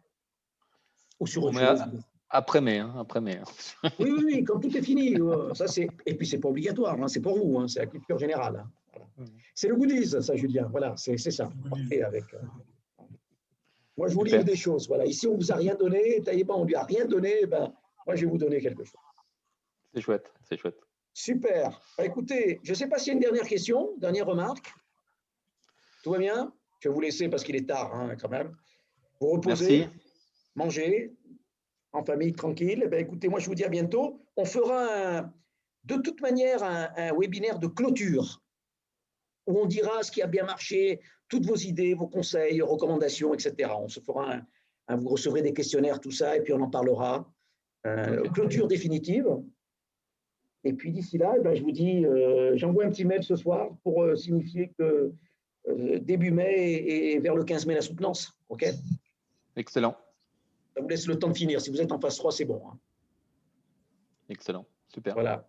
Ou sur autre chose. Après mai, hein, après mai. Oui, quand tout est fini. Ça, et puis, c'est pas obligatoire, hein, c'est pour vous, hein, c'est la culture générale. Hein. Voilà. C'est le goodies, ça, Julien. Voilà, c'est ça. Moi, je vous livre des choses. Voilà. Ici, on ne vous a rien donné. Taïeba, on ne lui a rien donné. Ben, moi, je vais vous donner quelque chose. C'est chouette, c'est chouette. Super. Écoutez, je ne sais pas s'il y a une dernière question, dernière remarque. Tout va bien? Je vais vous laisser parce qu'il est tard, hein, quand même. Vous reposez, merci. Mangez, en famille, tranquille. Eh bien, écoutez, moi, je vous dis à bientôt. On fera, de toute manière, un webinaire de clôture où on dira ce qui a bien marché, toutes vos idées, vos conseils, recommandations, etc. On se fera vous recevrez des questionnaires, tout ça, et puis on en parlera. Clôture définitive. Et puis d'ici là, je vous dis, j'envoie un petit mail ce soir pour signifier que début mai et vers le 15 mai la soutenance. OK? Excellent. Ça vous laisse le temps de finir. Si vous êtes en phase 3, c'est bon. Hein. Excellent. Super. Voilà.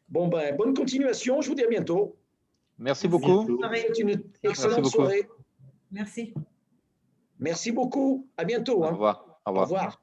Bon, bonne continuation. Je vous dis à bientôt. Merci beaucoup. Une excellente soirée. Merci. Merci beaucoup. À bientôt. Au revoir. Au revoir.